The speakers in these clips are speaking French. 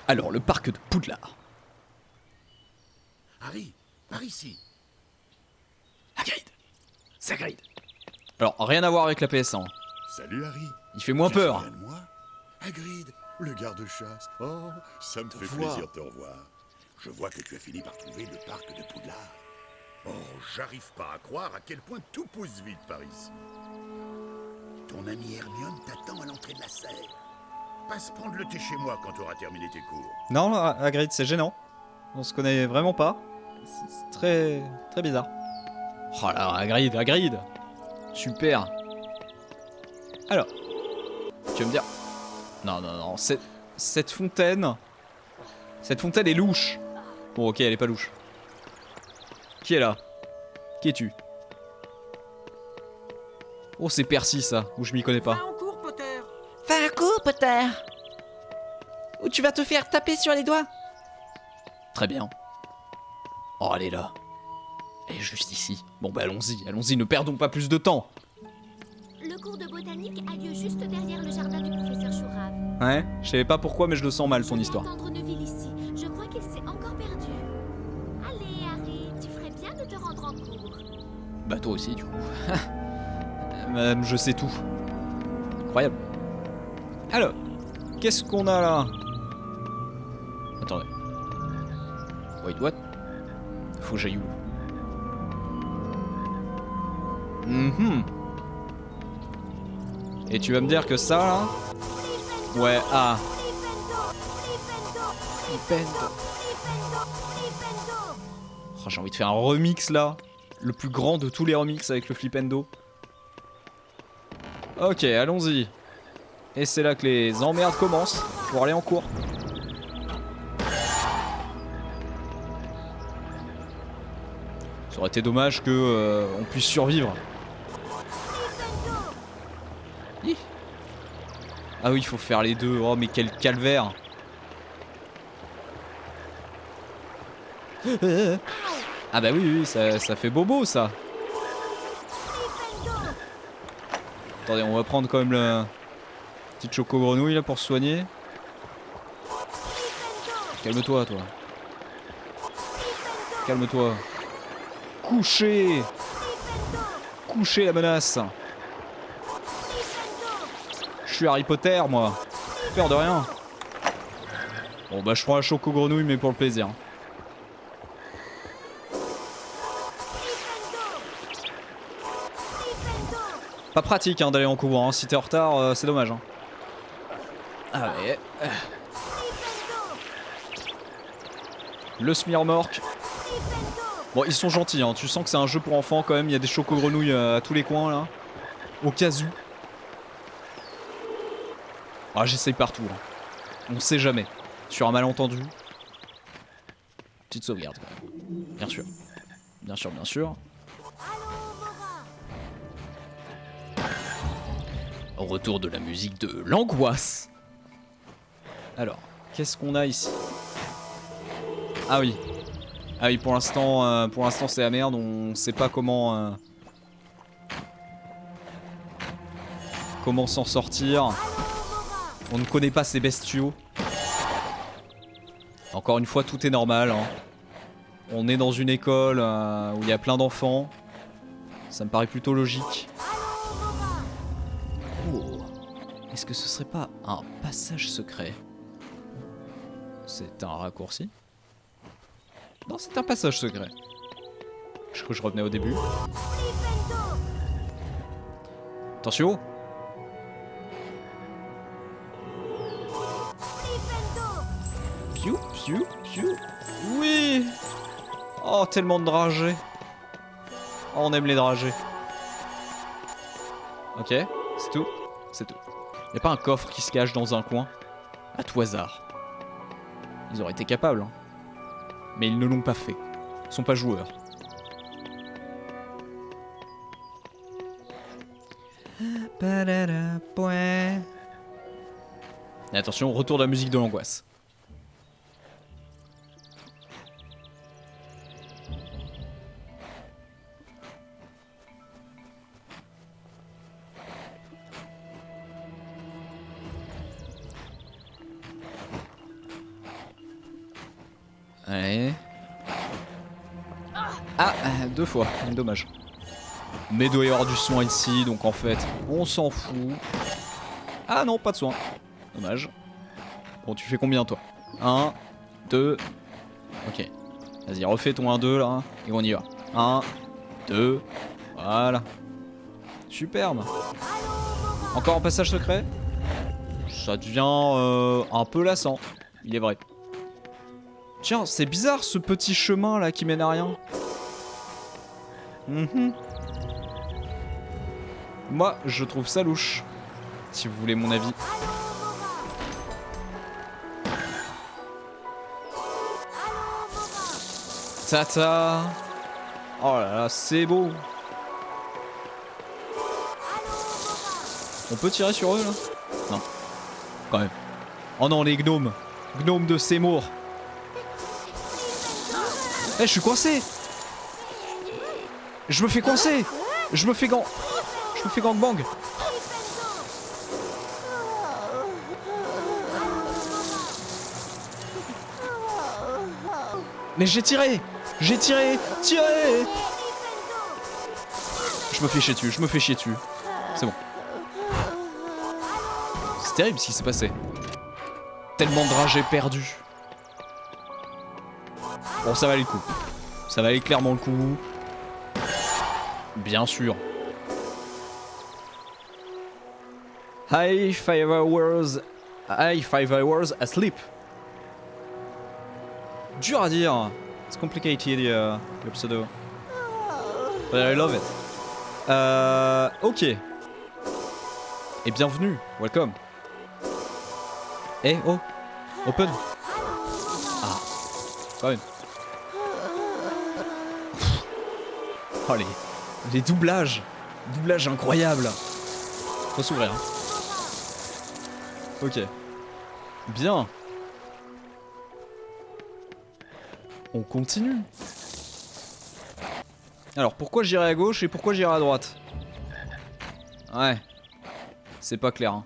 Alors, le parc de Poudlard. Harry, par ici. Hagrid. C'est Hagrid. Alors, rien à voir avec la PS1. Salut Harry. Il fait moins Tu te peur. souviens de moi Hagrid, le garde-chasse. Oh, ça me fait voir. plaisir de te revoir. Je vois que tu as fini par trouver le parc de Poudlard. Oh, j'arrive pas à croire à quel point tout pousse vite par ici. Ton ami Hermione t'attend à l'entrée de la serre. Passe prendre le thé chez moi quand tu auras terminé tes cours. Non, Hagrid, c'est gênant. On se connaît vraiment pas. C'est très... très bizarre. Oh là, Hagrid. Super. Alors, tu vas me dire... Non, cette fontaine... Cette fontaine est louche. Bon, ok, elle est pas louche. Qui est là? Qui es-tu? Oh, c'est Percy, ça, ou je m'y connais pas. Va en cours, Potter. Va un coup, Potter. Ou tu vas te faire taper sur les doigts. Très bien. Oh, elle est là. Elle est juste ici. Bon, bah allons-y, ne perdons pas plus de temps. Le cours de botanique a lieu juste derrière le jardin du professeur Chourave. Ouais, je savais pas pourquoi, mais je le sens mal, ton histoire. Entendre Neville ici. Je crois qu'il s'est encore perdu. Allez, Harry, tu ferais bien de te rendre en cours. Bah toi aussi, du coup. Madame, je sais tout. Incroyable. Alors, qu'est-ce qu'on a là? Attendez. Wait, what? Faut que j'aille où? Et tu vas me dire que ça, là? Ouais, ah. Oh, j'ai envie de faire un remix, là. Le plus grand de tous les remixes avec le Flipendo. Ok, allons-y. Et c'est là que les emmerdes commencent pour aller en cours. Ça aurait été dommage que on puisse survivre. Hi. Ah oui, il faut faire les deux. Oh, mais quel calvaire. Ah bah oui, ça fait bobo, ça. Attendez, on va prendre quand même le petit choco grenouille là pour se soigner. Calme-toi, toi. Calme-toi. Couchez. Couchez la menace. Je suis Harry Potter, moi. Peur de rien. Bon bah je prends la choco grenouille mais pour le plaisir. Pas pratique hein, d'aller en cours, hein. Si t'es en retard, c'est dommage. Hein. Allez. Le Smirmorque. Bon, ils sont gentils, hein. Tu sens que c'est un jeu pour enfants quand même. Il y a des choco-grenouilles à tous les coins là. Au cas où. Ah, j'essaye partout. Hein. On sait jamais. Sur un malentendu. Petite sauvegarde quand même. Bien sûr. Bien sûr, bien sûr. Au retour de la musique de l'angoisse. Alors, qu'est-ce qu'on a ici? Ah oui. Ah oui, pour l'instant c'est la merde. On sait pas comment comment s'en sortir. On ne connaît pas ces bestiaux. Encore une fois, tout est normal. Hein. On est dans une école où il y a plein d'enfants. Ça me paraît plutôt logique. Oh. Est-ce que ce serait pas un passage secret? C'est un raccourci? Non, c'est un passage secret. Je crois que je revenais au début. Attention! Piou, piou, piou. Oui! Oh, tellement de dragées. Oh, on aime les dragées. Ok, c'est tout. C'est tout. Y'a pas un coffre qui se cache dans un coin? À tout hasard. Ils auraient été capables, hein. Mais ils ne l'ont pas fait. Ils sont pas joueurs. Et attention, retour de la musique de l'angoisse. Allez. Ah, 2 fois, dommage. Mais il doit y avoir du soin ici, donc en fait, on s'en fout. Ah non, pas de soin. Dommage. Bon, tu fais combien toi? 1, 2. Ok. Vas-y, refais ton 1-2 là, et on y va. 1, 2. Voilà. Superbe. Encore un passage secret? Ça devient un peu lassant, il est vrai. Tiens, c'est bizarre ce petit chemin là qui mène à rien. Moi, je trouve ça louche. Si vous voulez mon avis. Tata. Oh là là, c'est beau. On peut tirer sur eux là? Non. Quand même. Oh non, les gnomes. Gnomes de Seymour. Eh, je suis coincé. Je me fais coincer. Je me fais gangbang. Mais j'ai tiré. Tiré. Je me fais chier dessus. C'est bon. C'est terrible ce qui s'est passé. Tellement de dragées perdues. Bon, ça valait le coup. Ça valait clairement le coup. Bien sûr. High 5 hours asleep. Dur à dire. It's complicated, le pseudo. But I love it. Ok. Et bienvenue. Welcome. Eh, oh. Open. Ah. Quand même. Oh, les doublages. Doublage incroyable. Faut s'ouvrir. Hein. Ok. Bien. On continue. Alors, pourquoi j'irai à gauche et pourquoi j'irai à droite? Ouais. C'est pas clair. Hein.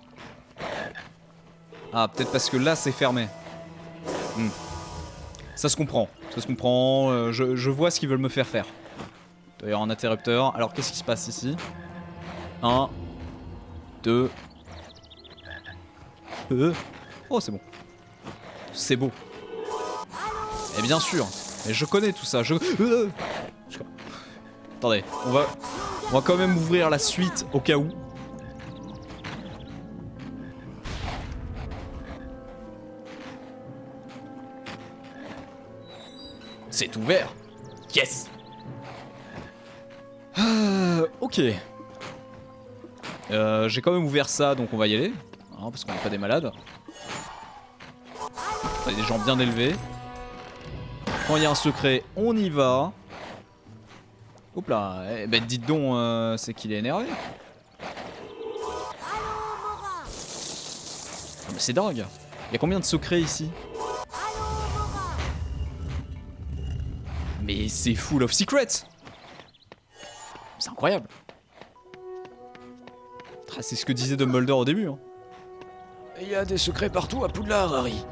Ah, peut-être parce que là, c'est fermé. Ça se comprend. Je vois ce qu'ils veulent me faire faire. Il doit y avoir un interrupteur. Alors, qu'est-ce qui se passe ici? 1, 2. Oh, c'est bon. C'est beau. Et bien sûr. Et je connais tout ça. Attendez, on va quand même ouvrir la suite au cas où. C'est ouvert. Yes. Ok. J'ai quand même ouvert ça, donc on va y aller. Hein, parce qu'on n'est pas des malades. On est des gens bien élevés. Quand il y a un secret, on y va. Hop là. Eh ben dites donc, c'est qu'il est énervé. Mais c'est dingue. Il y a combien de secrets ici? Mais c'est full of secrets. C'est incroyable. Ah, c'est ce que disait Dumbledore au début. Hein. Il y a des secrets partout à Poudlard, Harry.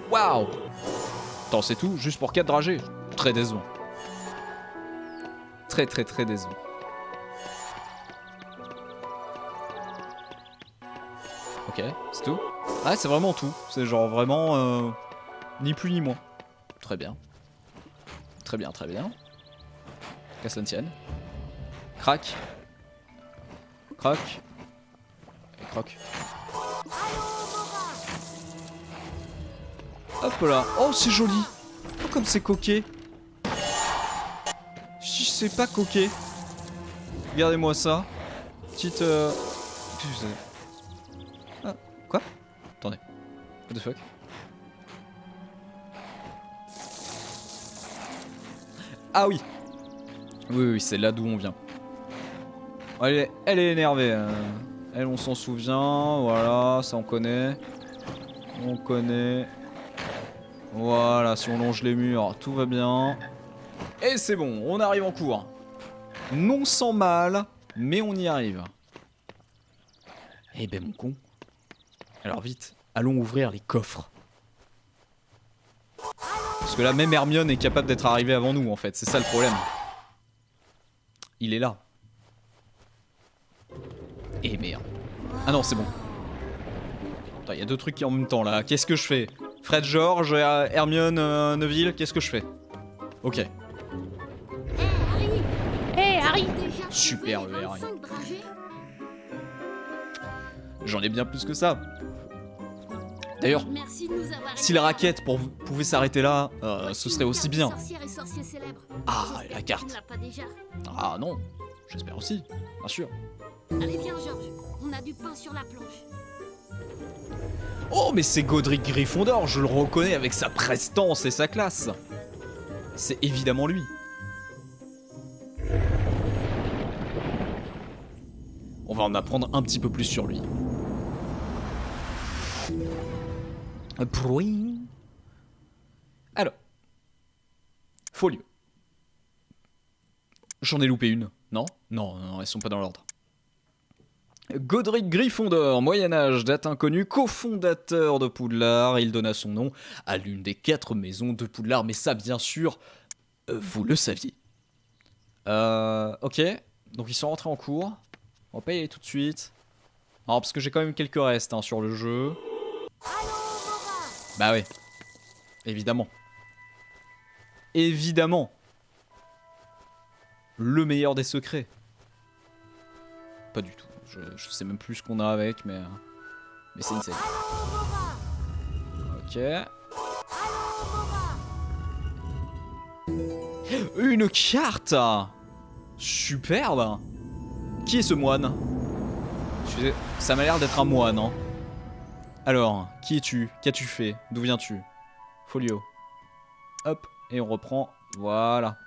Waouh. Attends, c'est tout, juste pour 4 dragées. Très décevant. Très décevant. Ok, c'est tout. Ah, c'est vraiment tout. C'est genre vraiment ni plus ni moins. Très bien. Très bien. Qu'à cela ne tienne. Crac. Croc. Et croc. Hop là. Oh, c'est joli. Oh, comme c'est coquet. Si c'est pas coquet. Regardez-moi ça. Petite... Ah, quoi? Attendez. What the fuck? Ah oui. Oui, c'est là d'où on vient. Elle est énervée. Elle, on s'en souvient. Voilà, ça on connaît. On connaît. Voilà, si on longe les murs, tout va bien. Et c'est bon, on arrive en cours. Non sans mal, mais on y arrive. Eh ben mon con. Alors vite, allons ouvrir les coffres. Parce que là, même Hermione est capable d'être arrivée avant nous, en fait. C'est ça le problème. Il est là. Et merde. Ah non, c'est bon. Putain, il y a deux trucs qui en même temps, là. Qu'est-ce que je fais? Fred George, Hermione, Neville, qu'est-ce que je fais? Ok. Hé, Harry. Super, le Harry. J'en ai bien plus que ça. D'ailleurs, Merci de nous avoir si la raquette pouvait s'arrêter là, ce serait aussi bien. Sorcières et sorciers célèbres. Ah, J'espère la que carte. tu ne l'as pas déjà. Ah non, j'espère aussi, bien sûr. Allez, viens, George. On a du pain sur la planche. Oh, mais c'est Godric Gryffondor, je le reconnais avec sa prestance et sa classe. C'est évidemment lui. On va en apprendre un petit peu plus sur lui. Bruit. Alors. Folio. J'en ai loupé une. Non, non, elles sont pas dans l'ordre. Godric Gryffondor, Moyen-Âge, date inconnue, cofondateur de Poudlard. Il donna son nom à l'une des 4 maisons de Poudlard. Mais ça, bien sûr, vous le saviez. Ok. Donc ils sont rentrés en cours. On va pas y aller tout de suite. Non, parce que j'ai quand même quelques restes hein, sur le jeu. Bah ouais. Évidemment. Évidemment. Le meilleur des secrets. Pas du tout. Je sais même plus ce qu'on a avec, mais c'est insane. Ok. Une carte. Superbe. Qui est ce moine? Ça m'a l'air d'être un moine, hein. Alors, qui es-tu? Qu'as-tu fait? D'où viens-tu? Folio. Hop, et on reprend. Voilà.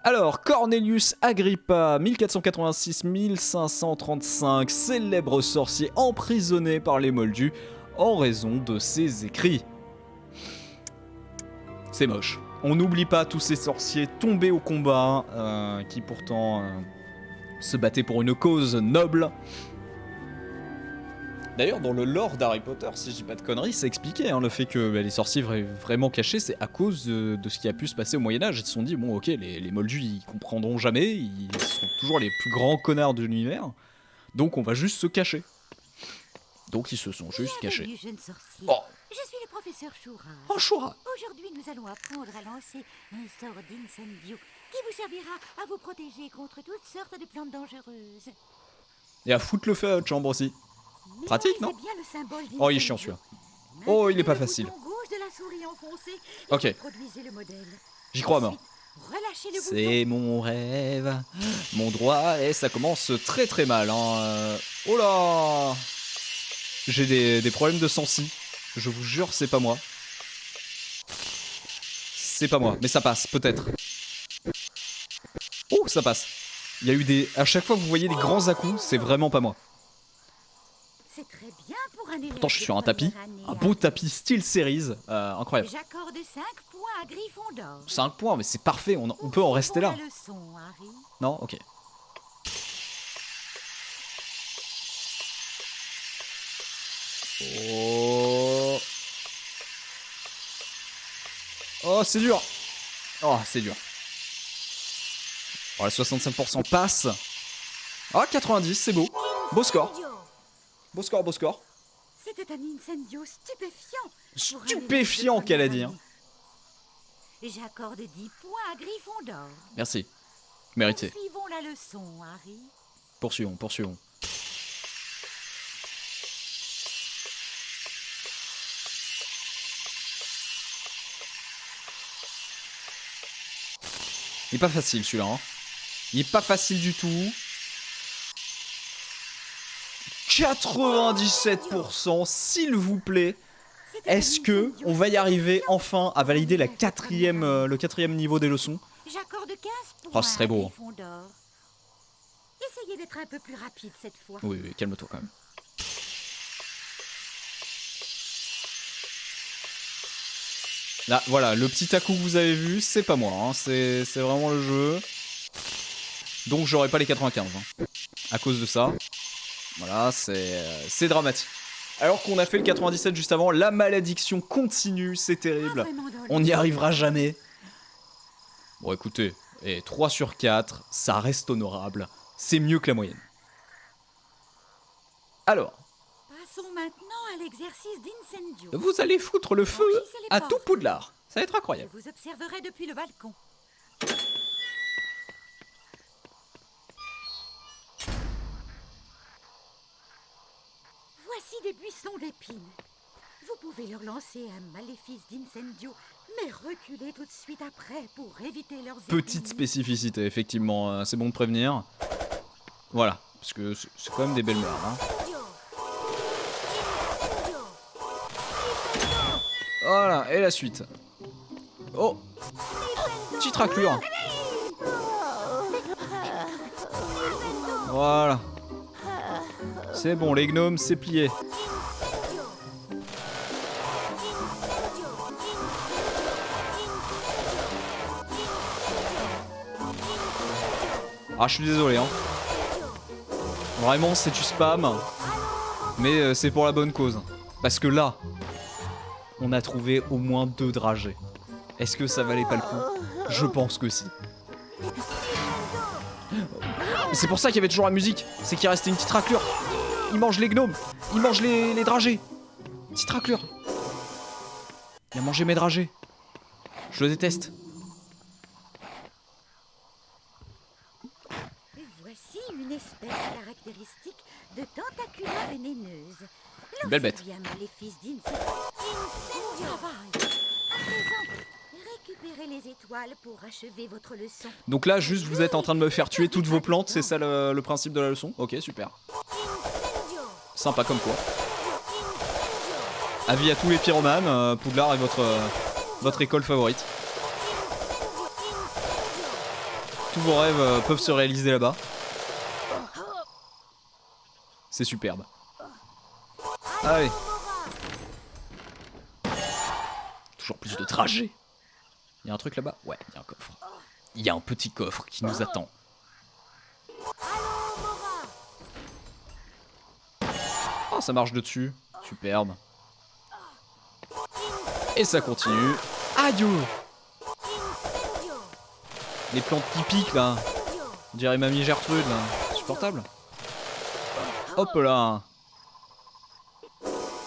Alors, Cornelius Agrippa, 1486-1535, célèbre sorcier emprisonné par les Moldus en raison de ses écrits. C'est moche. On n'oublie pas tous ces sorciers tombés au combat, qui pourtant se battaient pour une cause noble. D'ailleurs, dans le lore d'Harry Potter, si je dis pas de conneries, c'est expliqué, hein, le fait que les sorciers vraiment cachés, c'est à cause de ce qui a pu se passer au Moyen-Âge. Ils se sont dit, bon ok, les Moldus ils comprendront jamais, ils sont toujours les plus grands connards de l'univers, donc on va juste se cacher. Donc ils se sont juste cachés. Jeune sorcier. Oh, Je suis le professeur Choura. oh Choura. Aujourd'hui, nous allons apprendre à lancer un sort d'incendio qui vous servira à vous protéger contre toutes sortes de plantes dangereuses. Et à foutre le feu à votre chambre aussi. Pratique, non? Bien le symbole Oh, il est chiant celui-là. Oh, il est pas facile. Gauche de la souris enfoncée et Ok. reproduisez le modèle. J'y crois à mort. Relâchez le C'est mon rêve, mon droit, et ça commence très très mal. Hein. Oh là! J'ai des problèmes de sensi. Je vous jure, c'est pas moi. C'est pas moi, mais ça passe, peut-être. Oh, ça passe. Il y a eu des... À chaque fois que vous voyez des grands à-coups, c'est vraiment pas moi. C'est très bien pour un élève. Pourtant, je suis sur un de tapis. première année, Un beau hein. tapis style series. Incroyable. J'accorde 5 points à Gryffondor. 5 points, mais c'est parfait. On peut en rester là. Pour la leçon, Harry. Non? Ok. Oh. Oh, c'est dur. Oh, c'est dur. Oh, la 65% passe. Ah, 90, c'est beau. Beau score. Incendio. Beau score, beau score. C'était un incendio stupéfiant. pour un Stupéfiant élève de qu'elle a première dit. Hein. année. J'accorde 10 points à Gryffondor. Merci. Mérité. Suivons la leçon, Harry. Poursuivons, poursuivons. Il est pas facile celui-là. Hein. Il est pas facile du tout. 97%, s'il vous plaît. Est-ce que on va y arriver enfin à valider la le quatrième niveau des leçons? J'accorde 15 points Oh, ce serait beau. à Gryffondor. Essayez d'être un peu plus rapide cette fois. Oui, oui, calme-toi quand même. Là, voilà, le petit à-coup que vous avez vu, c'est pas moi, hein, c'est vraiment le jeu. Donc j'aurai pas les 95, hein, à cause de ça. Voilà, c'est dramatique. Alors qu'on a fait le 97 juste avant, la malédiction continue, c'est terrible. Vraiment dans le- On n'y arrivera jamais. Bon écoutez, et 3 sur 4, ça reste honorable. C'est mieux que la moyenne. Alors, Passons maintenant à l'exercice d'Incendio. vous allez foutre le feu Franchissez les à portes. tout Poudlard. Ça va être Je incroyable. vous observerai depuis le balcon. Voici des buissons d'épines. Vous pouvez leur lancer un maléfice d'Incendio, mais reculez tout de suite après pour éviter leurs Petite épines. spécificité, effectivement, c'est bon de prévenir. Voilà, parce que c'est quand même des belles merdes. Hein. Voilà, et la suite. Oh, petite raclure. Voilà. C'est bon, les gnomes, c'est plié. Ah, je suis désolé, hein. Vraiment, c'est du spam. Mais c'est pour la bonne cause. Parce que là, on a trouvé au moins 2 dragées. Est-ce que ça valait pas le coup? Je pense que si. C'est pour ça qu'il y avait toujours la musique. C'est qu'il restait une petite raclure. Il mange les gnomes. Il mange les dragées. Petite raclure. Il a mangé mes dragées. Je le déteste. Voici une espèce caractéristique de tentacula vénéneuse. Une belle bête. Lancez-lui un maléfice d'Incendio. À présent, récupérez les étoiles pour achever votre leçon. Donc là, juste, vous êtes en train de me faire tuer toutes vos plantes. C'est ça le principe de la leçon? Ok, super. Incendio. Sympa comme quoi. Avis à tous les pyromanes, Poudlard est votre école favorite. Tous vos rêves peuvent se réaliser là-bas. C'est superbe. Allez. Toujours plus de trajets. Il y a un truc là-bas? Ouais, il y a un coffre. Il y a un petit coffre qui nous attend. Oh, ça marche de dessus. Superbe. Et ça continue. Aïe! Les plantes qui piquent là. On dirait Mamie Gertrude là. Supportable. Hop là.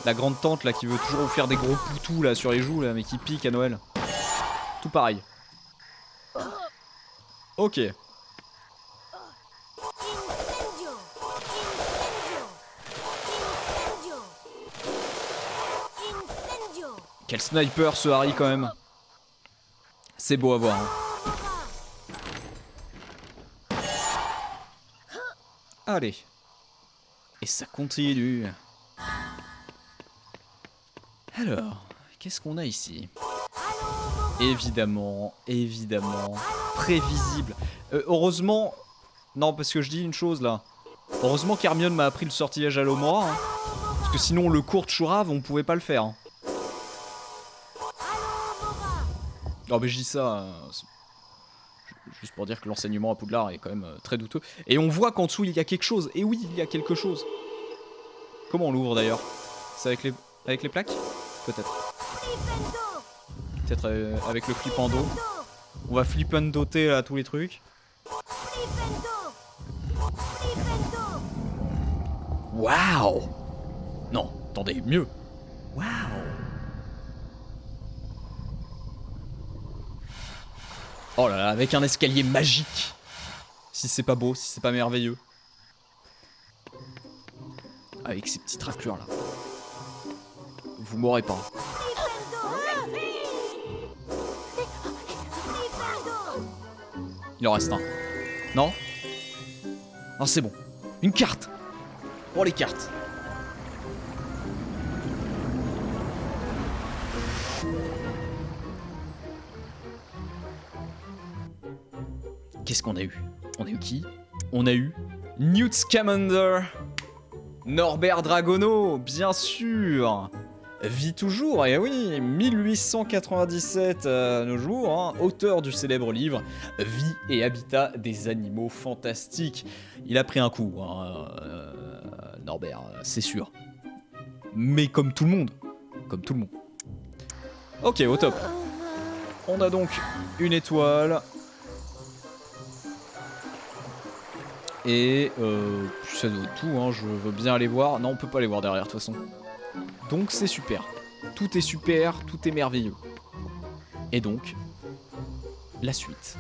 La grande tante là qui veut toujours vous faire des gros poutous là sur les joues là, mais qui pique à Noël. Tout pareil. Ok. Quel sniper ce Harry quand même. C'est beau à voir. Hein. Allez. Et ça continue. Alors, qu'est-ce qu'on a ici? Évidemment, prévisible. Heureusement... Non, parce que je dis une chose là. Heureusement qu'Hermione m'a appris le sortilège à l'Omora. Hein. Parce que sinon, le cours de Chourave, on pouvait pas le faire. Hein. Oh mais je dis ça... juste pour dire que l'enseignement à Poudlard est quand même très douteux. Et on voit qu'en dessous, il y a quelque chose. Et oui, il y a quelque chose. Comment on l'ouvre d'ailleurs? C'est avec les plaques? Peut-être. Peut-être avec le flippando. On va flippandoter là tous les trucs. Waouh! Non, attendez, mieux. Waouh! Oh là là, avec un escalier magique. Si c'est pas beau, si c'est pas merveilleux. Avec ces petites raclures là. Vous m'aurez pas. Il en reste un. Non? Non, c'est bon. Une carte. Oh, les cartes. Qu'est-ce qu'on a eu? On a eu qui? On a eu Newt Scamander. Norbert Dragono, bien sûr. Vit toujours, et oui, 1897 à nos jours, hein, auteur du célèbre livre Vie et habitat des animaux fantastiques. Il a pris un coup, hein, Norbert, c'est sûr. Mais comme tout le monde. Comme tout le monde. Ok, au top. On a donc une étoile. Et puis ça doit être tout, hein. Je veux bien aller voir. Non, on peut pas aller voir derrière de toute façon. Donc c'est super. Tout est super, tout est merveilleux. Et donc, la suite.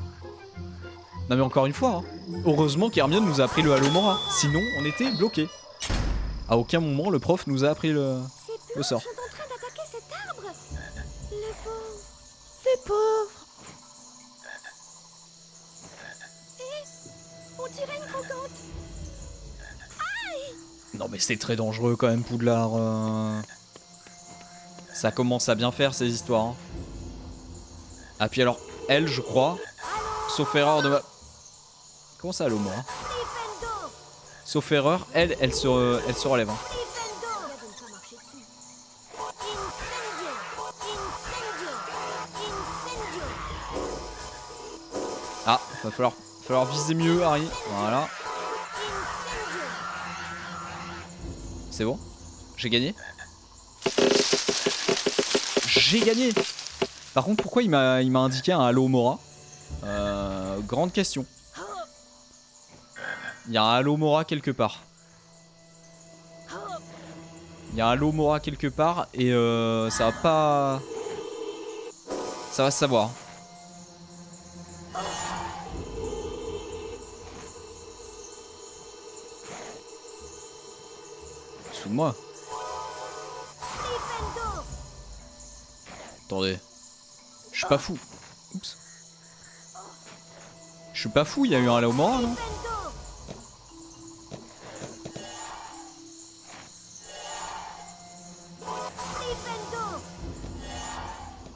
Non mais encore une fois, hein, heureusement qu'Hermione nous a appris le Halo Mora. Sinon, on était bloqués. À aucun moment, le prof nous a appris le sort. Ils sont en train d'attaquer cet arbre. Les pauvres. Les pauvres. On dirait une croquante. Non mais c'est très dangereux quand même, Poudlard. Ça commence à bien faire ces histoires. Hein. Ah puis alors, elle, je crois, sauf erreur de ma... Comment ça, Halo Mora? Sauf erreur, elle se relève. Hein. Ah, va falloir viser mieux, Harry. Voilà. C'est bon? J'ai gagné? J'ai gagné! Par contre, pourquoi il m'a indiqué un Halo Mora? Grande question. Il y a un Halo Mora quelque part. Il y a un Halo Mora quelque part et ça va pas... Ça va se savoir. Sous de moi. Attendez. Je suis pas fou. Oups. Je suis pas fou, il y a eu un Halo Mora, non?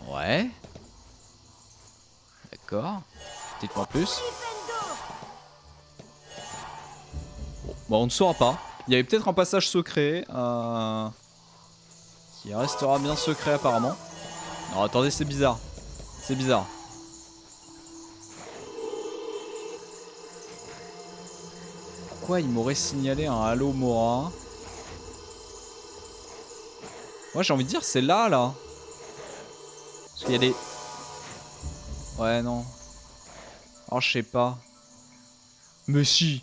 Ouais. D'accord. Dites-moi plus. Bon, on ne saura pas. Il y avait peut-être un passage secret qui restera bien secret apparemment. Non, attendez, c'est bizarre. C'est bizarre. Pourquoi il m'aurait signalé un Halo Mora? Moi j'ai envie de dire c'est là. Parce qu'il y a des... Ouais non. Oh je sais pas. Mais si.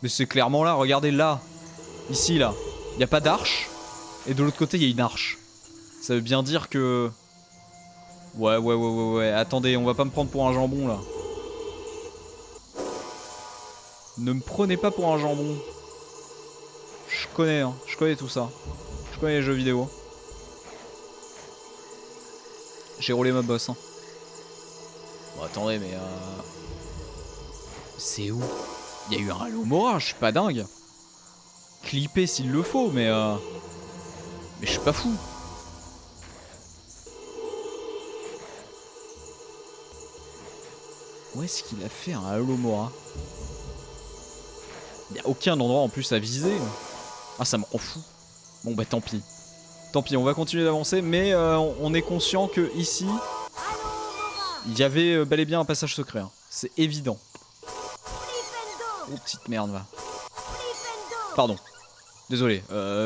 Mais c'est clairement là, regardez là. Ici là. Il n'y a pas d'arche. Et de l'autre côté il y a une arche. Ça veut bien dire que... Ouais. Attendez, on va pas me prendre pour un jambon là. Ne me prenez pas pour un jambon. Je connais, hein. Je connais tout ça. Je connais les jeux vidéo. J'ai roulé ma bosse. Hein. Bon, attendez, mais c'est où? Il y a eu un Halo Mora, je suis pas dingue. Clipper s'il le faut, mais je suis pas fou. Où est-ce qu'il a fait un Halo Mora? Il n'y a aucun endroit en plus à viser. Ah, ça me rend fou. Bon, bah tant pis. Tant pis, on va continuer d'avancer, mais on est conscient que ici, il y avait bel et bien un passage secret. Hein. C'est évident. Oh, petite merde, va. Pardon. Désolé.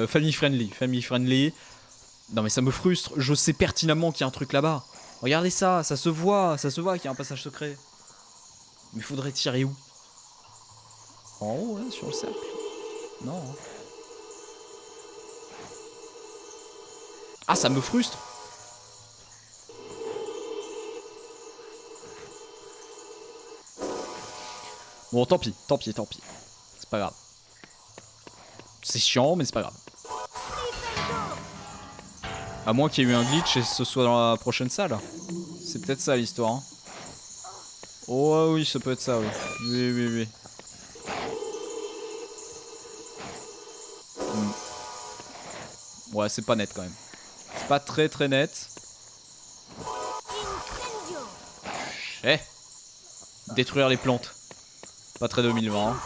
Family friendly. Non, mais ça me frustre. Je sais pertinemment qu'il y a un truc là-bas. Regardez ça, ça se voit qu'il y a un passage secret. Mais faudrait tirer où? En haut, là, sur le cercle? Non. Ah, ça me frustre. Bon, tant pis. C'est pas grave. C'est chiant, mais c'est pas grave. À moins qu'il y ait eu un glitch et ce soit dans la prochaine salle. C'est peut-être ça l'histoire. Hein. Oh oui, ça peut être ça, oui. Oui. Ouais, c'est pas net quand même. C'est pas très net. Eh, détruire les plantes. Pas très 2020. Hein.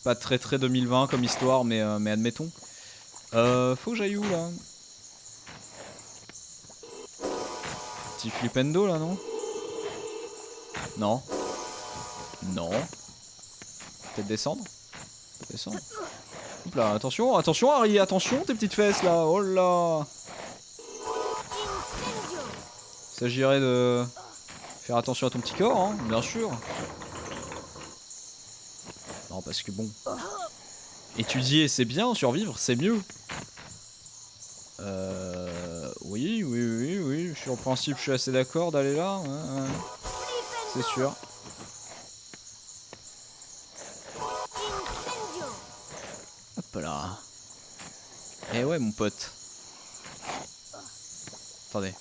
Pas très 2020 comme histoire, mais admettons. Faut que j'aille où là? Petit flipendo là, non? Non. Peut-être descendre? Descends. Hop là, attention, attention Harry, attention tes petites fesses là, oh là. Il s'agirait de faire attention à ton petit corps, hein, bien sûr. Non, parce que bon... Étudier c'est bien, survivre c'est mieux. Oui, sur le principe je suis assez d'accord d'aller là, ouais. C'est sûr. Hop là. Eh ouais mon pote. Attendez.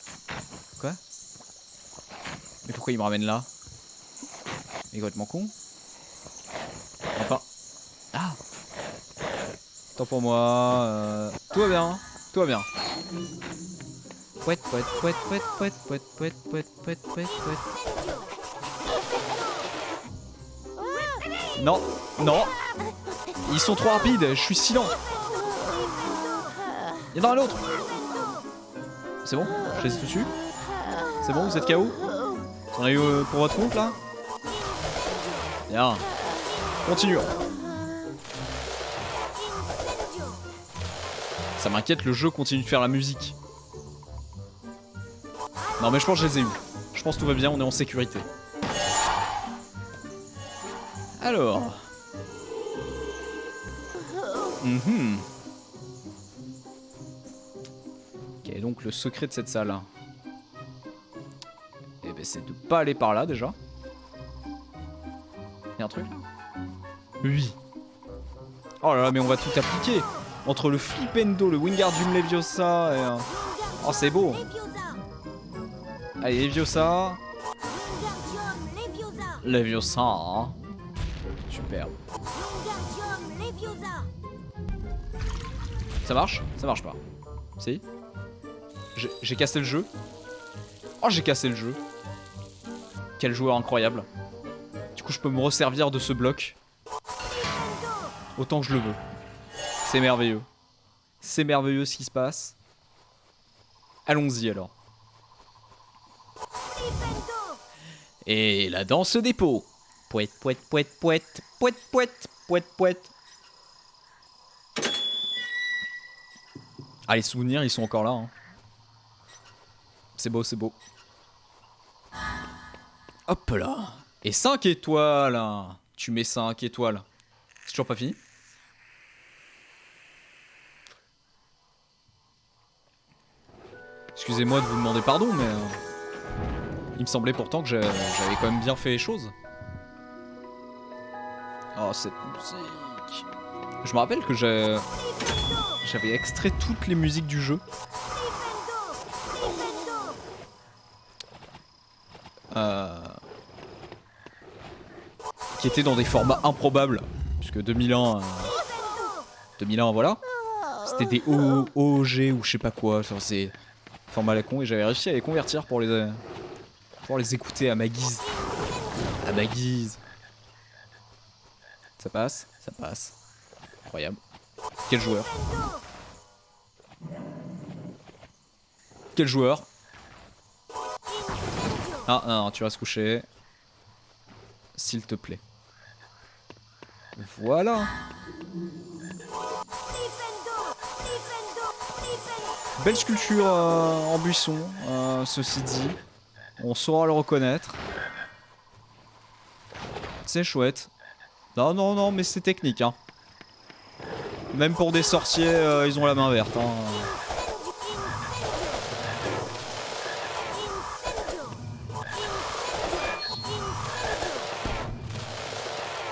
Quoi? Mais pourquoi il me ramène là? Il est complètement con. Enfin. Ah. Tant pour moi. Tout va bien. Tout va bien. Pouet. Non, non. Ils sont trop rapides, je suis silent. Il y en a un autre. C'est bon, je les ai tous dessus. C'est bon, vous êtes KO. Vous en avez eu pour votre compte là? Bien. Continuons. Ça m'inquiète, le jeu continue de faire la musique. Non mais je pense que je les ai eu. Je pense que tout va bien, on est en sécurité. Alors. Quel est donc le secret de cette salle? Eh ben c'est de pas aller par là déjà. Y'a un truc? Oui. Oh là là, mais on va tout appliquer. Entre le Flipendo, le Wingardium Leviosa et... Oh c'est beau. Allez, Leviosa. Leviosa, hein. Super. Ça marche? Ça marche pas. Si? J'ai cassé le jeu. Oh, j'ai cassé le jeu. Quel joueur incroyable. Du coup, je peux me resservir de ce bloc. Autant que je le veux. C'est merveilleux. C'est merveilleux ce qui se passe. Allons-y alors. Et la danse des pots. Pouet. Ah, les souvenirs, ils sont encore là. Hein. C'est beau, c'est beau. Hop là. Et 5 étoiles. Hein. Tu mets 5 étoiles. C'est toujours pas fini. Excusez-moi de vous demander pardon, mais... il me semblait pourtant que j'avais quand même bien fait les choses. Oh, cette musique. Je me rappelle que j'avais extrait toutes les musiques du jeu. Qui étaient dans des formats improbables. Puisque 2001... 2001, voilà. C'était des OOG ou je sais pas quoi. C'est format à la con. Et j'avais réussi à les convertir pour les écouter à ma guise. À ma guise. Ça passe? Ça passe. Incroyable. Quel joueur? Quel joueur? Ah non, tu vas se coucher. S'il te plaît. Voilà. Belle sculpture en buisson, ceci dit. On saura le reconnaître. C'est chouette. Non, non, non, mais c'est technique, hein. Même pour des sorciers, ils ont la main verte, hein.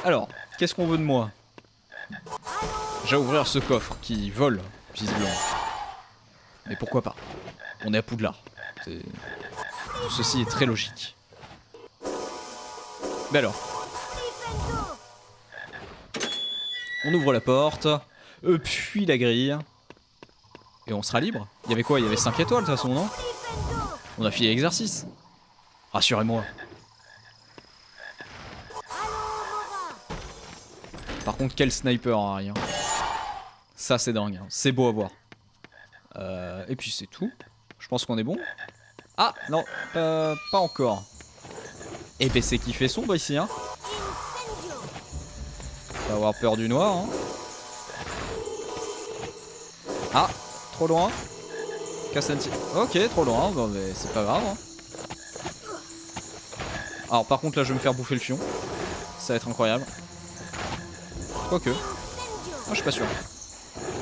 Alors, qu'est-ce qu'on veut de moi? J'ai ouvert ce coffre qui vole, visiblement. Mais pourquoi pas? On est à Poudlard. Tout ceci est très logique. Mais alors, on ouvre la porte, puis la grille, et on sera libre. Il y avait quoi? Il y avait 5 étoiles de toute façon, non? On a fini l'exercice. Rassurez-moi. Par contre, quel sniper, Harry. Ça, c'est dingue. Hein. C'est beau à voir. Et puis, c'est tout. Je pense qu'on est bon. Ah, non, pas encore. Et ben, c'est qu'il fait sombre ici, hein. Pas avoir peur du noir, hein. Ah, trop loin. Cassenti. Ok, trop loin, bon, mais c'est pas grave. Hein. Alors par contre là je vais me faire bouffer le fion. Ça va être incroyable. Quoique. Ah, je suis pas sûr.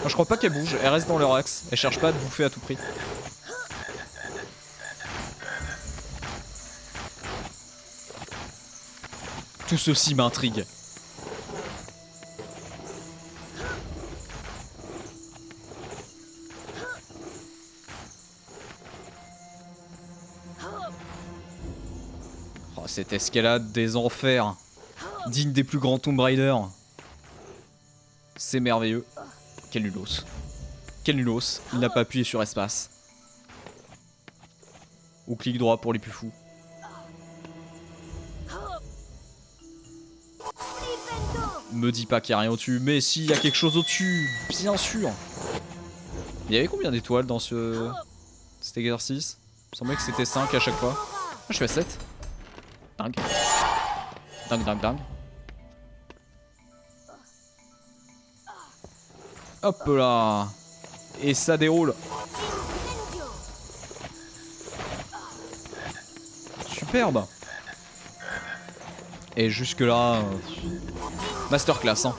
Je crois pas qu'elle bouge, elle reste dans leur axe. Elle cherche pas à te bouffer à tout prix. Tout ceci m'intrigue. Oh, cette escalade des enfers, digne des plus grands Tomb Raider. C'est merveilleux. Quel nulos. Quel nulos. Il n'a pas appuyé sur espace. Ou clic droit pour les plus fous. Me dis pas qu'il n'y a rien au-dessus. Mais si, il y a quelque chose au-dessus. Bien sûr. Il y avait combien d'étoiles dans cet exercice? Il me semblait que c'était 5 à chaque fois. Ah, je suis à 7. Dingue. Dingue, dingue, dingue. Hop là. Et ça déroule. Superbe. Et jusque là... masterclass, hein.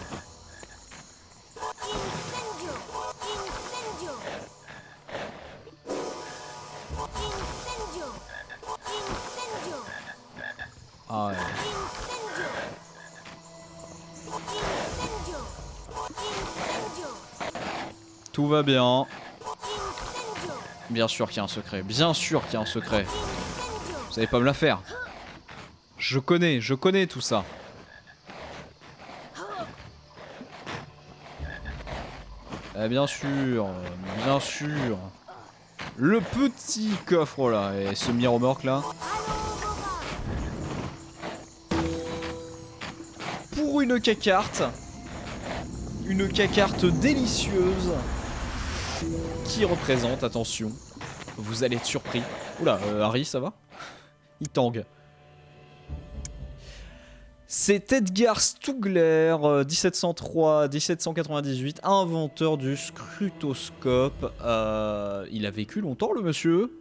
Ah ouais. Tout va bien. Bien sûr qu'il y a un secret. Bien sûr qu'il y a un secret. Vous savez pas me la faire. Je connais tout ça. Bien sûr, bien sûr. Le petit coffre là, et ce mi-remorque là. Pour une cacarte. Une cacarte délicieuse. Qui représente, attention, vous allez être surpris. Oula, Harry, ça va? Il tangue. C'est Edgar Stugler, 1703-1798, inventeur du scrutoscope. Il a vécu longtemps, le monsieur.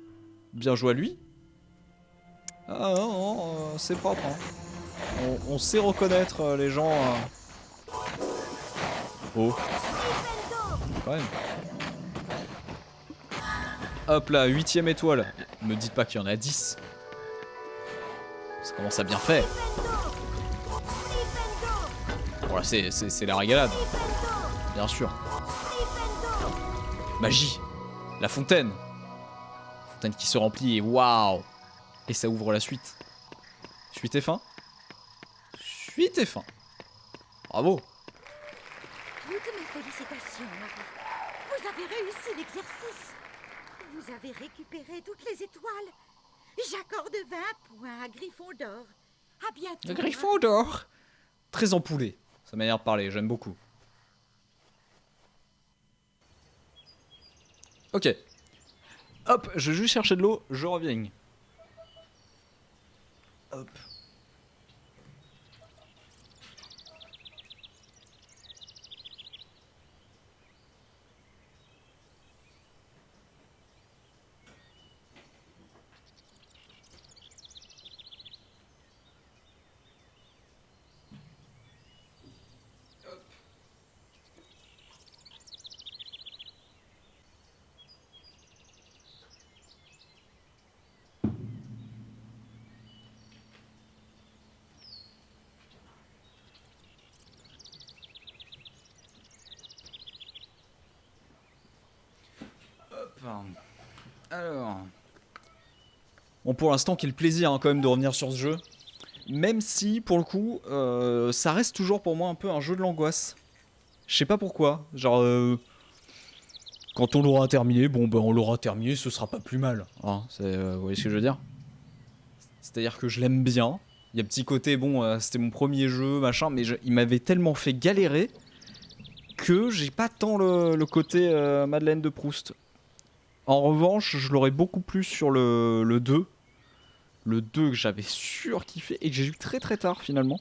Bien joué à lui. Ah non, non, c'est propre. Hein. On sait reconnaître les gens. Oh. Quand même. Hop là, 8ème étoile. Me dites pas qu'il y en a 10. Ça commence à bien faire. Bon là c'est la régalade. Bien sûr. Magie. La fontaine. Fontaine qui se remplit et waouh. Et ça ouvre la suite. Suite et fin. Suite et fin. Bravo. Toutes mes félicitations, Marie. Vous avez réussi l'exercice. Vous avez récupéré toutes les étoiles. J'accorde 20 points à Gryffondor. À bientôt. Le Gryffondor. Très empoulé. Sa manière de parler, j'aime beaucoup. Ok. Hop, je vais juste chercher de l'eau, je reviens. Hop. Alors... Bon, pour l'instant, quel plaisir hein, quand même de revenir sur ce jeu. Même si, pour le coup, ça reste toujours pour moi un peu un jeu de l'angoisse. Je sais pas pourquoi. Genre, quand on l'aura terminé, bon ben on l'aura terminé, ce sera pas plus mal. Hein, vous voyez ce que je veux dire? C'est-à-dire que je l'aime bien. Il y a un petit côté, bon, c'était mon premier jeu, machin, mais il m'avait tellement fait galérer que j'ai pas tant le côté Madeleine de Proust. En revanche, je l'aurais beaucoup plus sur le 2. Le 2 que j'avais surkiffé et que j'ai eu très très tard finalement.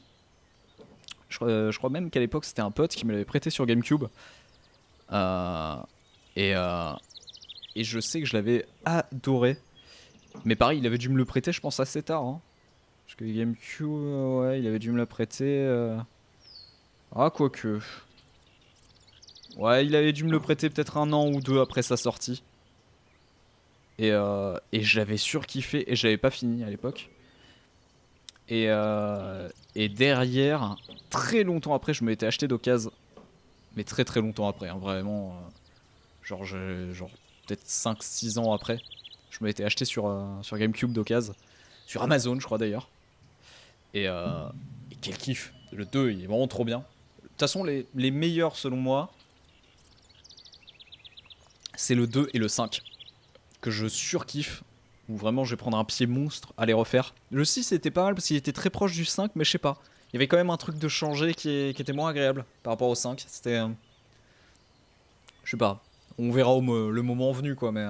Je Je crois même qu'à l'époque c'était un pote qui me l'avait prêté sur GameCube. Et je sais que je l'avais adoré. Mais pareil, il avait dû me le prêter, je pense, assez tard. Hein. Parce que GameCube, ouais, il avait dû me le prêter. Ah, quoique. Ouais, il avait dû me le prêter peut-être 1 an ou 2 après sa sortie. Et je l'avais surkiffé et je l'avais pas fini à l'époque. Et derrière, très longtemps après, je m'étais acheté d'occasion. Mais très très longtemps après, hein, vraiment. Genre peut-être 5-6 ans après. Je m'étais acheté sur GameCube d'occasion. Sur Amazon, je crois d'ailleurs. Et quel kiff. Le 2, il est vraiment trop bien. De toute façon, les meilleurs selon moi, c'est le 2 et le 5. Que je surkiffe. Où vraiment je vais prendre un pied monstre à les refaire. Le 6 était pas mal parce qu'il était très proche du 5, mais je sais pas. Il y avait quand même un truc de changer qui était moins agréable par rapport au 5. C'était. Je sais pas. On verra le moment venu quoi, mais.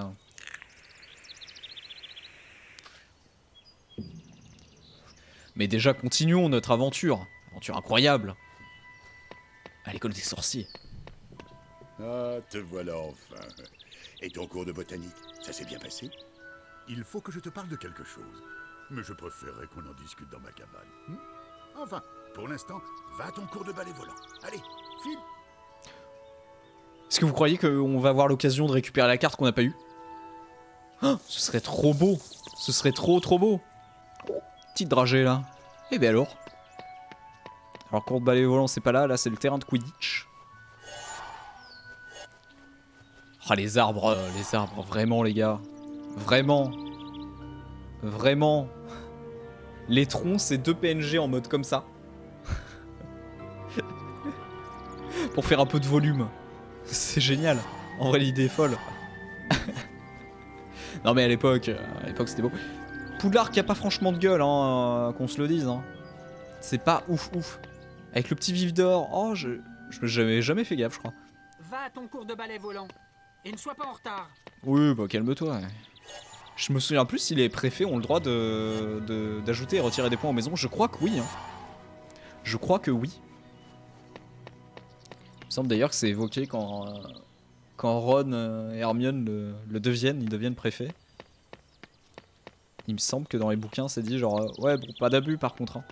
Mais déjà, continuons notre aventure. Aventure incroyable. À l'école des sorciers. Ah, te voilà enfin. Et ton cours de botanique, ça s'est bien passé? Il faut que je te parle de quelque chose. Mais je préférerais qu'on en discute dans ma cabane. Enfin, pour l'instant, va à ton cours de balai volant. Allez, file. Est-ce que vous croyez qu'on va avoir l'occasion de récupérer la carte qu'on n'a pas eue? Oh, ce serait trop beau. Ce serait trop beau. Oh, petite dragée là. Et bien alors. Alors cours de balai volant c'est pas là c'est le terrain de Quidditch. Ah les arbres, vraiment les gars. Vraiment. Les troncs c'est 2 PNG en mode comme ça. Pour faire un peu de volume. C'est génial. En vrai l'idée est folle. Non mais à l'époque c'était beau. Poudlard qui a pas franchement de gueule, hein, qu'on se le dise. Hein. C'est pas ouf. Avec le petit vif d'or, oh je n'avais jamais fait gaffe je crois. Va à ton cours de balai volant et ne sois pas en retard. Oui bah calme-toi. Je me souviens plus si les préfets ont le droit d'ajouter et retirer des points en maison. Je crois que oui. Hein. Je crois que oui. Il me semble d'ailleurs que c'est évoqué quand Ron et Hermione le deviennent, ils deviennent préfets. Il me semble que dans les bouquins c'est dit genre ouais bon, pas d'abus par contre. Hein.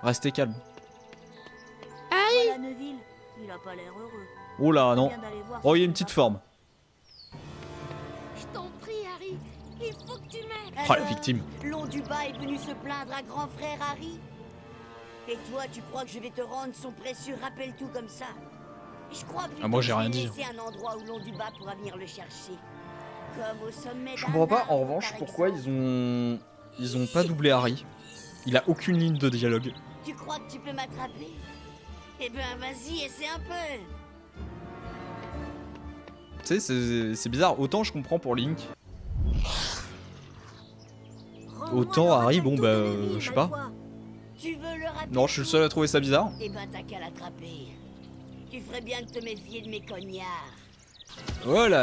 Restez calme. Voilà Neville, il a pas l'air heureux. Oh là non. Oh il y a une petite forme. Je t'en prie, Harry. Il faut que tu m'aides. Oh la victime. Long du bas est venu se plaindre à grand frère Harry. Et toi, tu crois que je vais te rendre son précieux rappel-tout comme ça? Je crois que moi j'ai rien dit. laisser un endroit où Long du bas pourra venir le chercher. Comme au sommet Je d'un comprends pas arbre, en revanche par pourquoi exemple. ils ont pas doublé Harry. Il a aucune ligne de dialogue. Tu crois que tu peux m'attraper? Eh ben vas-y, essaie un peu. Tu sais, c'est bizarre. Autant je comprends pour Link. Autant Harry, bon bah, je sais pas. Tu veux le rappel? Non, je suis le seul à trouver ça bizarre. Eh ben t'as qu'à l'attraper. Tu ferais bien de te méfier de mes cognards. Voilà,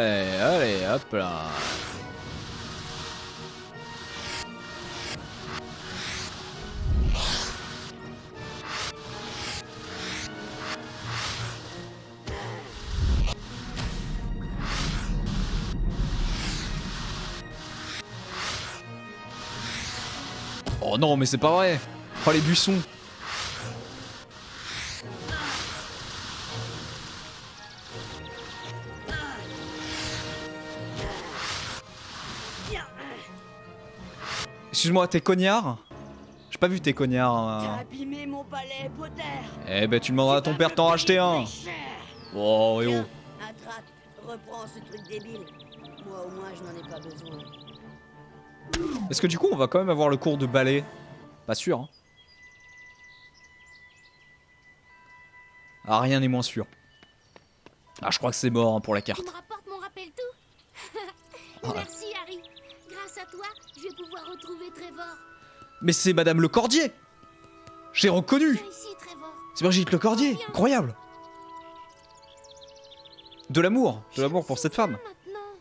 allez, hop là. Oh non, mais c'est pas vrai. Oh les buissons. Excuse-moi, t'es cognard? J'ai pas vu tes cognards. T'as abîmé mon palais, Potter. Eh ben tu demanderas à ton père de t'en racheter un. Oh, et oh. Tiens, attrape, reprends ce truc débile. Moi au moins je n'en ai pas besoin. Est-ce que du coup on va quand même avoir le cours de ballet? Pas sûr. Hein. Ah rien n'est moins sûr. Ah je crois que c'est mort hein, pour la Tu carte. me rapportes mon rappel-tout. Merci, Harry. Grâce à toi, je vais pouvoir retrouver Trevor. Mais c'est Madame Le Cordier. J'ai reconnu. Viens ici, Trevor. C'est Brigitte Le Cordier. Incroyable. De l'amour pour cette femme. Maintenant,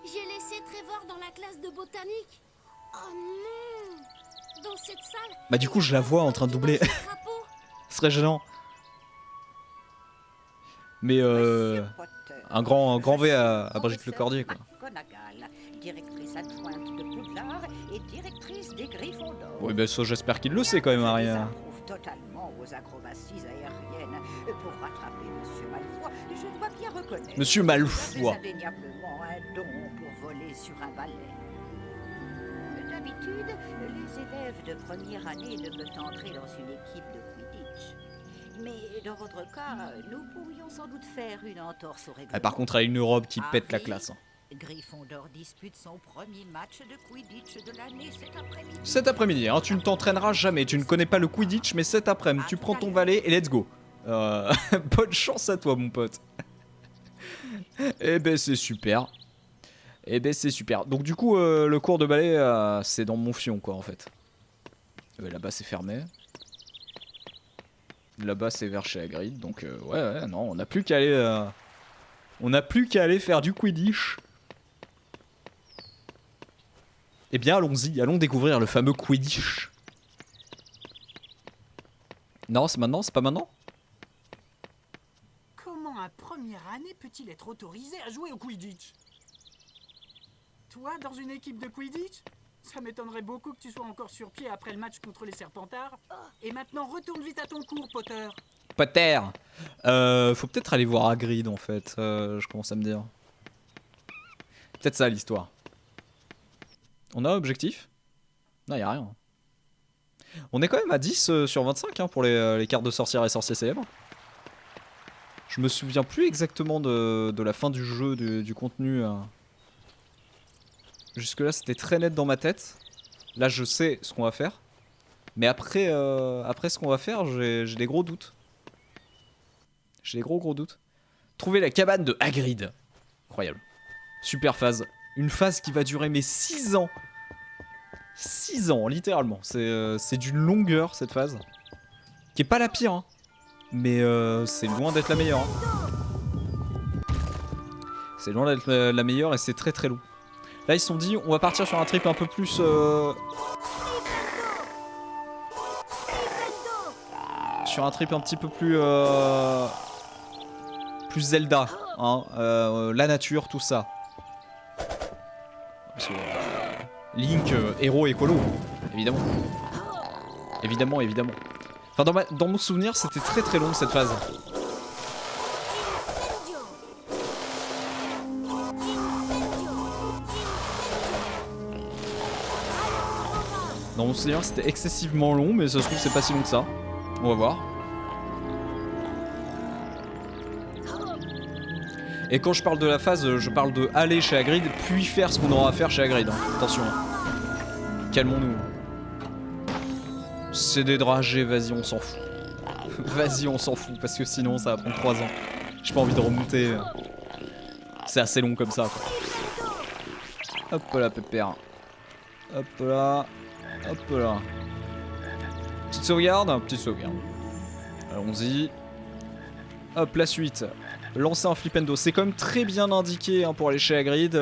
j'ai laissé Trevor dans la classe de botanique. Oh non. Dans cette salle. Bah du coup je la vois en train de doubler. Ce Ce serait gênant. Mais Monsieur Potter, un grand V à je suis Brigitte professeur Lecordier, quoi. McGonagall, directrice adjointe de Poudlard et directrice des Gryffondors. Oui, ben ça, j'espère qu'il le sait quand même, Harry. Je désapprouve totalement vos acrobaties aériennes. Pour rattraper Monsieur Malfoy, je dois bien reconnaître. Monsieur Vous Malfoy. avez indéniablement un don pour voler sur un balai. D'habitude, les élèves de première année ne peuvent entrer dans une équipe de Quidditch. Mais dans votre cas, nous pourrions sans doute faire une entorse au règlement. Ah, par contre, elle a une robe qui pète la Harry, classe. Hein. Gryffondor dispute son premier match de Quidditch de l'année cet après-midi. Cet après-midi, hein, tu ne t'entraîneras jamais. Tu ne connais pas le Quidditch, mais cet après-midi, tu prends ton balai et let's go. Bonne chance à toi, mon pote. Eh ben, c'est super. Eh ben, c'est super. Donc, du coup, le cours de ballet, c'est dans mon fion, quoi, en fait. Là-bas, c'est fermé. Là-bas, c'est vers chez Hagrid. Donc, ouais, non, on n'a plus qu'à aller... on n'a plus qu'à aller faire du Quidditch. Eh bien, allons-y. Allons découvrir le fameux Quidditch. Non, c'est maintenant? C'est pas maintenant? Comment un première année peut-il être autorisé à jouer au Quidditch? Toi, dans une équipe de Quidditch? Ça m'étonnerait beaucoup que tu sois encore sur pied après le match contre les Serpentards. Et maintenant, retourne vite à ton cours, Potter. Potter. Faut peut-être aller voir Hagrid, en fait. Je commence à me dire. Peut-être ça, l'histoire. On a un objectif? Non, y a rien. On est quand même à 10 sur 25 hein, pour les cartes de sorcières et sorciers célèbres. Je me souviens plus exactement de la fin du jeu, du contenu. Jusque là c'était très net dans ma tête. Là je sais ce qu'on va faire. Mais après ce qu'on va faire, j'ai des gros doutes. J'ai des gros doutes. Trouver la cabane de Hagrid. Incroyable. Super phase. Une phase qui va durer mais 6 ans. 6 ans, littéralement. C'est d'une longueur cette phase. Qui est pas la pire, hein. Mais c'est loin d'être la meilleure. Hein. C'est loin d'être la meilleure et c'est très très long. Là ils se sont dit on va partir sur un trip un peu plus... Sur un trip un petit peu plus... Plus Zelda. Hein. La nature, tout ça. Parce que, Link, héros écolo. Évidemment. Évidemment. Enfin dans mon souvenir c'était très très long cette phase. Dans mon souvenir c'était excessivement long mais ça se trouve c'est pas si long que ça. On va voir. Et quand je parle de la phase, je parle de aller chez Hagrid puis faire ce qu'on aura à faire chez Hagrid. Hein. Attention. Calmons-nous. C'est des dragées, vas-y on s'en fout. Vas-y on s'en fout parce que sinon ça va prendre 3 ans. J'ai pas envie de remonter. C'est assez long comme ça. Quoi. Hop là pépère. Hop là. Hop là. Petite sauvegarde. Petite sauvegarde. Allons-y. Hop la suite. Lancer un flipendo. C'est quand même très bien indiqué hein, pour aller chez Hagrid.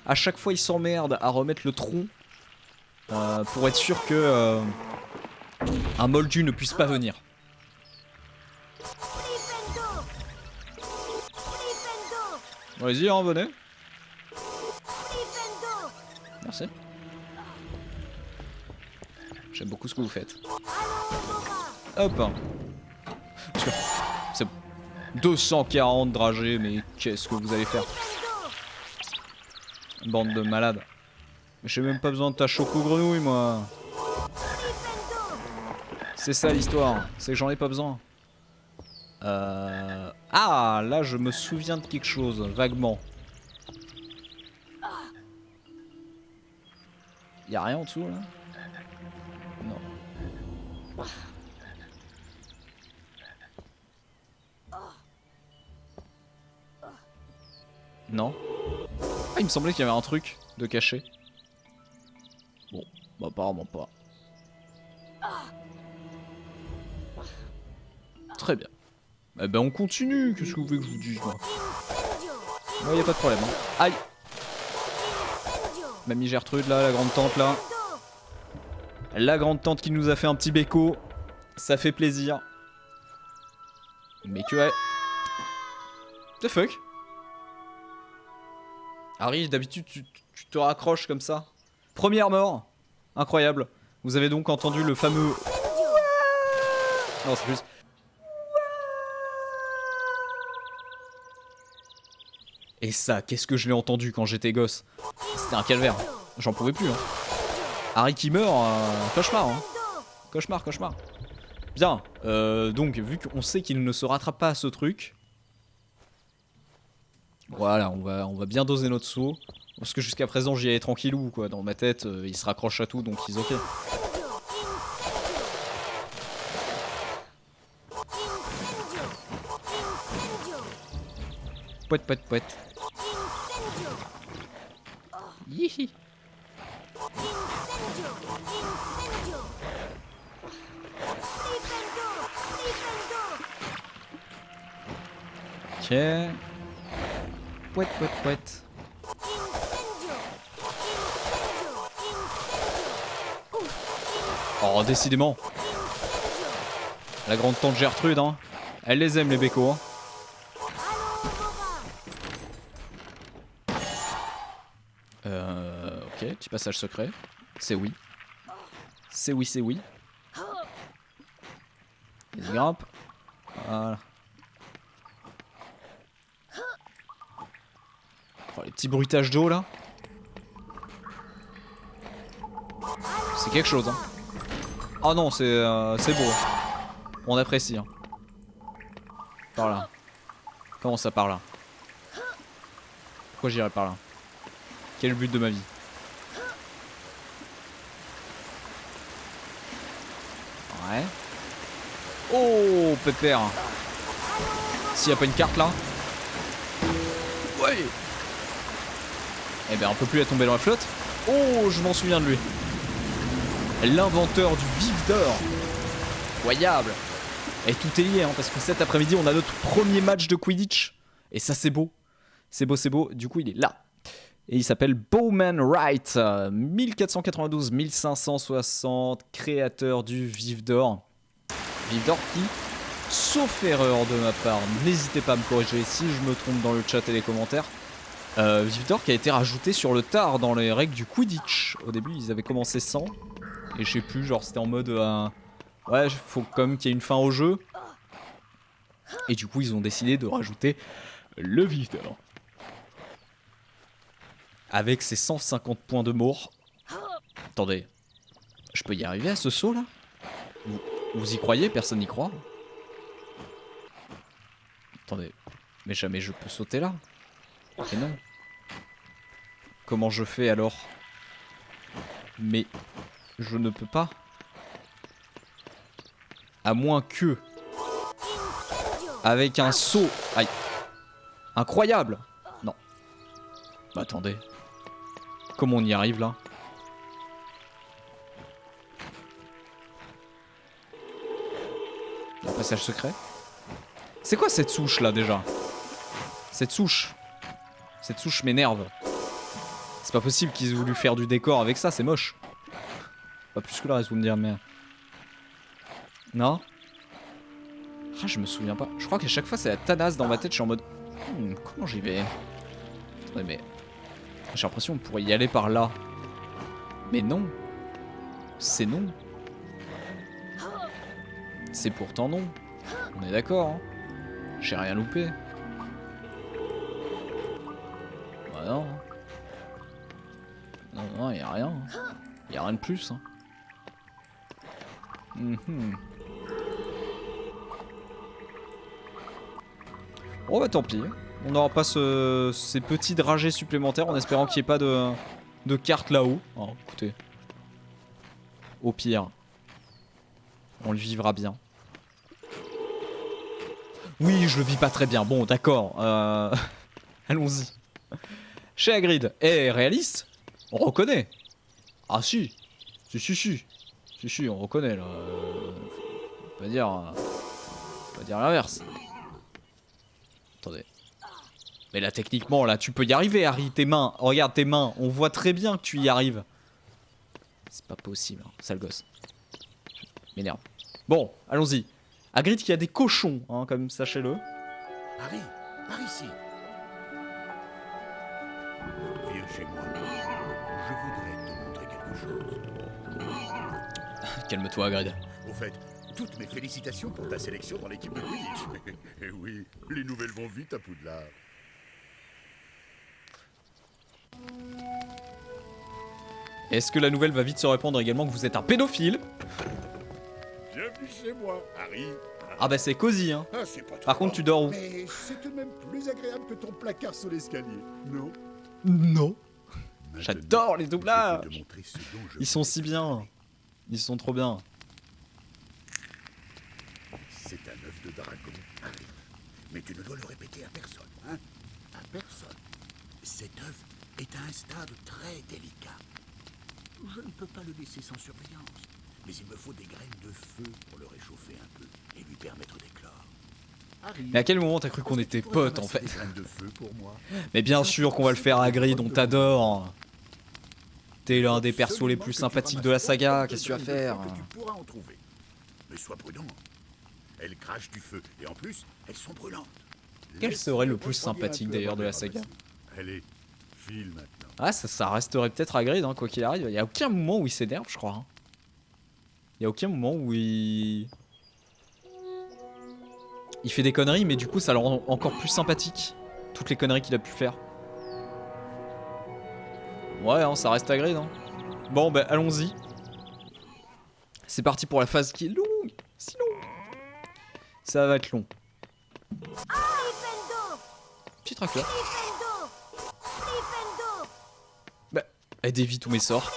À chaque fois il s'emmerde à remettre le tronc. Pour être sûr que... un moldu ne puisse pas venir. Allez-y, hein, venez. Merci. J'aime beaucoup ce que vous faites. Hop. C'est 240 dragées, mais qu'est-ce que vous allez faire? Bande de malades. Mais j'ai même pas besoin de ta choco-grenouille, moi. C'est ça l'histoire, c'est que j'en ai pas besoin. Ah, là je me souviens de quelque chose, vaguement. Y'a rien en dessous là? Non. Non. Ah, il me semblait qu'il y avait un truc de caché. Bon, bah apparemment pas. Très bien. Eh ben on continue, qu'est-ce que vous voulez que je vous dise moi? Moi y a pas de problème. Hein. Aïe. Mamie Gertrude là, la grande tante là. La grande tante qui nous a fait un petit béco. Ça fait plaisir. Mais que... The fuck? Harry, d'habitude, tu te raccroches comme ça. Première mort. Incroyable. Vous avez donc entendu le fameux... Non, c'est plus... Et ça, qu'est-ce que je l'ai entendu quand j'étais gosse? C'était un calvaire. J'en pouvais plus. Hein. Harry qui meurt, cauchemar. Hein. Cauchemar, cauchemar. Bien, donc vu qu'on sait qu'il ne se rattrape pas à ce truc... Voilà, on va bien doser notre saut. Parce que jusqu'à présent j'y allais tranquillou quoi. Dans ma tête, il se raccroche à tout donc il est ok. Pouet, pouet, pouet. Yihi. Ok. Pouet, pouet, pouet. Oh, décidément. La grande tante Gertrude, hein. Elle les aime, les bécos, hein. Ok, petit passage secret. C'est oui. C'est oui, c'est oui. Vas-y, grimpe. Voilà. Oh, les petits bruitages d'eau, là. C'est quelque chose, hein. Oh non, c'est beau. On apprécie. Hein. Par là. Comment ça par là? Pourquoi j'irais par là? Quel est le but de ma vie? Ouais. Oh, pépère. S'il n'y a pas une carte là. Ouais. Eh ben on peut plus la tomber dans la flotte. Oh, je m'en souviens de lui. L'inventeur du vif d'or. Incroyable. Et tout est lié hein, parce que cet après-midi on a notre premier match de Quidditch. Et ça c'est beau. C'est beau, c'est beau. Du coup il est là. Et il s'appelle Bowman Wright. 1492-1560. Créateur du vif d'or. Vif d'or qui, sauf erreur de ma part, n'hésitez pas à me corriger si je me trompe dans le chat et les commentaires. Vif d'or qui a été rajouté sur le tard dans les règles du Quidditch. Au début ils avaient commencé sans. Et je sais plus, genre c'était en mode ouais, faut quand même qu'il y ait une fin au jeu. Et du coup ils ont décidé de rajouter le vif d'or. Avec ses 150 points de mort. Attendez, je peux y arriver à ce saut là? Vous y croyez? Personne n'y croit. Attendez, mais jamais je peux sauter là. Et non. Comment je fais alors? Mais je ne peux pas. À moins que... Avec un saut... Aïe. Incroyable. Non. Bah attendez. Comment on y arrive là? Un passage secret? C'est quoi cette souche là déjà? Cette souche m'énerve. C'est pas possible qu'ils aient voulu faire du décor avec ça, c'est moche. Pas plus que le reste, vous me direz, mais... Non? Ah, je me souviens pas. Je crois qu'à chaque fois, c'est la tanasse dans ma tête, je suis en mode... comment j'y vais? Attendez, mais... J'ai l'impression qu'on pourrait y aller par là. Mais non. C'est non. C'est pourtant non. On est d'accord, hein. J'ai rien loupé. Bah non. Non, non, y'a rien. Y'a rien de plus. Hein. Bon bah tant pis. On n'aura pas ces petits dragées supplémentaires en espérant qu'il n'y ait pas de carte là-haut. Oh, écoutez. Au pire. On le vivra bien. Oui, je le vis pas très bien. Bon, d'accord. Allons-y. Chez Hagrid. Eh, réaliste? On reconnaît. Ah si. Si, on reconnaît là. Faut pas dire l'inverse. Attendez. Mais là, techniquement, là, tu peux y arriver, Harry. Tes mains, regarde tes mains. On voit très bien que tu y arrives. C'est pas possible, hein. Sale gosse. M'énerve. Bon, allons-y. Hagrid qui a des cochons, hein, comme sachez-le. Harry, Par ici. Viens chez moi. Je voudrais te montrer quelque chose. Calme-toi, Hagrid. Au fait, toutes mes félicitations pour ta sélection dans l'équipe de Quidditch. Eh oui, les nouvelles vont vite à Poudlard. Est-ce que la nouvelle va vite se répandre également que vous êtes un pédophile? Bienvenue chez moi, Harry. Ah bah c'est cosy, hein. Ah, c'est pas Par trop contre, tu dors où? Mais c'est tout de même plus agréable que ton placard sur l'escalier, non? Non. Maintenant, J'adore les je vais doublages. te montrer ce dont je Ils sont voulais si te bien. parler. Ils sont trop bien. C'est un œuf de dragon, Harry. Mais tu ne dois le répéter à personne, hein? À personne. Cet œuf est à un stade très délicat. Je ne peux pas le laisser sans surveillance. Mais il me faut des graines de feu pour le réchauffer un peu et lui permettre d'éclore. Harry, Mais à quel moment t'as cru qu'on est-ce que tu était pourrais potes en ramasser fait? des graines de feu pour moi? Mais bien sûr qu'on va le faire, Hagrid, on t'adore. T'es l'un des persos les plus sympathiques de la saga, qu'est-ce que tu vas faire? Que tu pourras en trouver. Mais sois prudent. Elles crachent du feu et en plus, elles sont brûlantes. Quel serait le plus Laisse-les refroidir sympathique un peu d'ailleurs avant de la les saga? ramasser. Allez, file maintenant. Ah, ça resterait peut-être Hagrid, hein, quoi qu'il arrive. Il y a aucun moment où il s'énerve, je crois. Hein. Il y a aucun moment où il fait des conneries, mais du coup ça le rend encore plus sympathique. Toutes les conneries qu'il a pu faire. Ouais, hein, ça reste Hagrid. Hein. Bon, bah allons-y. C'est parti pour la phase qui est longue. Si longue. Ça va être long. Petit tracteur. Bah, elle dévie tous mes sorts.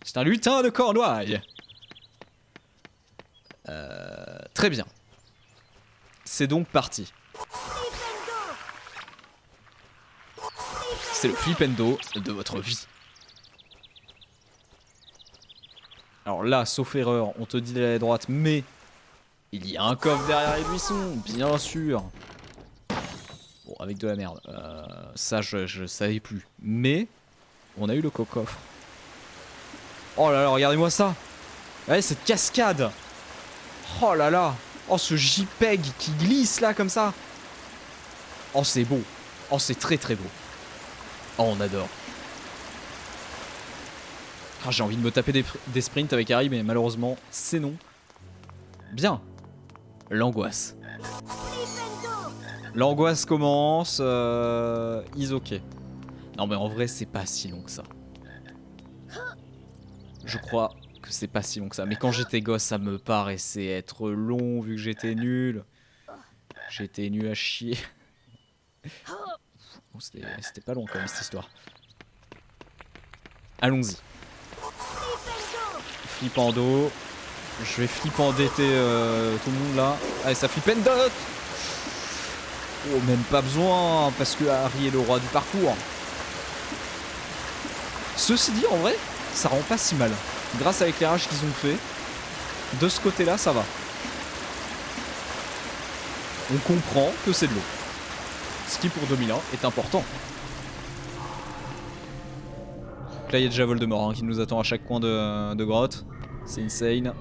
C'est un lutin de Cornouailles. Très bien. C'est donc parti. C'est le flipendo de votre vie. Alors là, sauf erreur, on te dit d'aller à droite, mais il y a un coffre derrière les buissons, bien sûr. Bon, avec de la merde. Ça, je savais plus. Mais on a eu le coffre. Oh là là, regardez-moi ça. Ouais, cette cascade. Oh là là. Oh, ce JPEG qui glisse là comme ça. Oh, c'est beau. Oh, c'est très très beau. Oh, on adore. Ah, j'ai envie de me taper des sprints avec Harry, mais malheureusement, c'est non. Bien. L'angoisse. L'angoisse commence. Is ok. Non, mais en vrai, c'est pas si long que ça. Je crois que c'est pas si long que ça. Mais quand j'étais gosse, ça me paraissait être long vu que j'étais nul. J'étais nul à chier. Bon, c'était pas long quand même cette histoire. Allons-y. Flippando. Je vais flippandetter tout le monde là. Allez, ça flippendot. Oh, même pas besoin parce que Harry est le roi du parcours. Ceci dit, en vrai, ça rend pas si mal. Grâce à l'éclairage qu'ils ont fait, de ce côté-là, ça va. On comprend que c'est de l'eau. Ce qui, pour 2001, est important. Donc là, il y a déjà Voldemort hein, qui nous attend à chaque coin de grotte. C'est insane.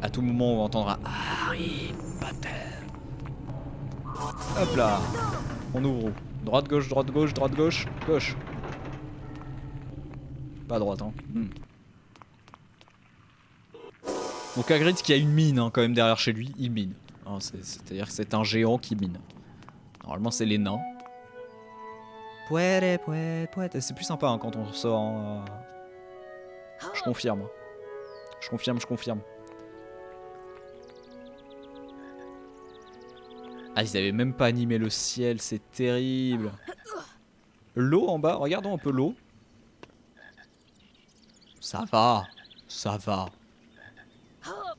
À tout moment, on va entendre un Harry Potter. Hop là. On ouvre où? Droite, gauche, droite, gauche, droite, gauche, gauche. Pas à droite, hein. Donc Hagrid qui a une mine hein, quand même derrière chez lui, il mine. Hein, c'est-à-dire que c'est un géant qui mine. Normalement c'est les nains. Pouette, pouette, pouette. C'est plus sympa hein, quand on sort. Hein. Je confirme. Je confirme, je confirme. Ah, ils avaient même pas animé le ciel, c'est terrible. L'eau en bas, regardons un peu l'eau. Ça va, ça va.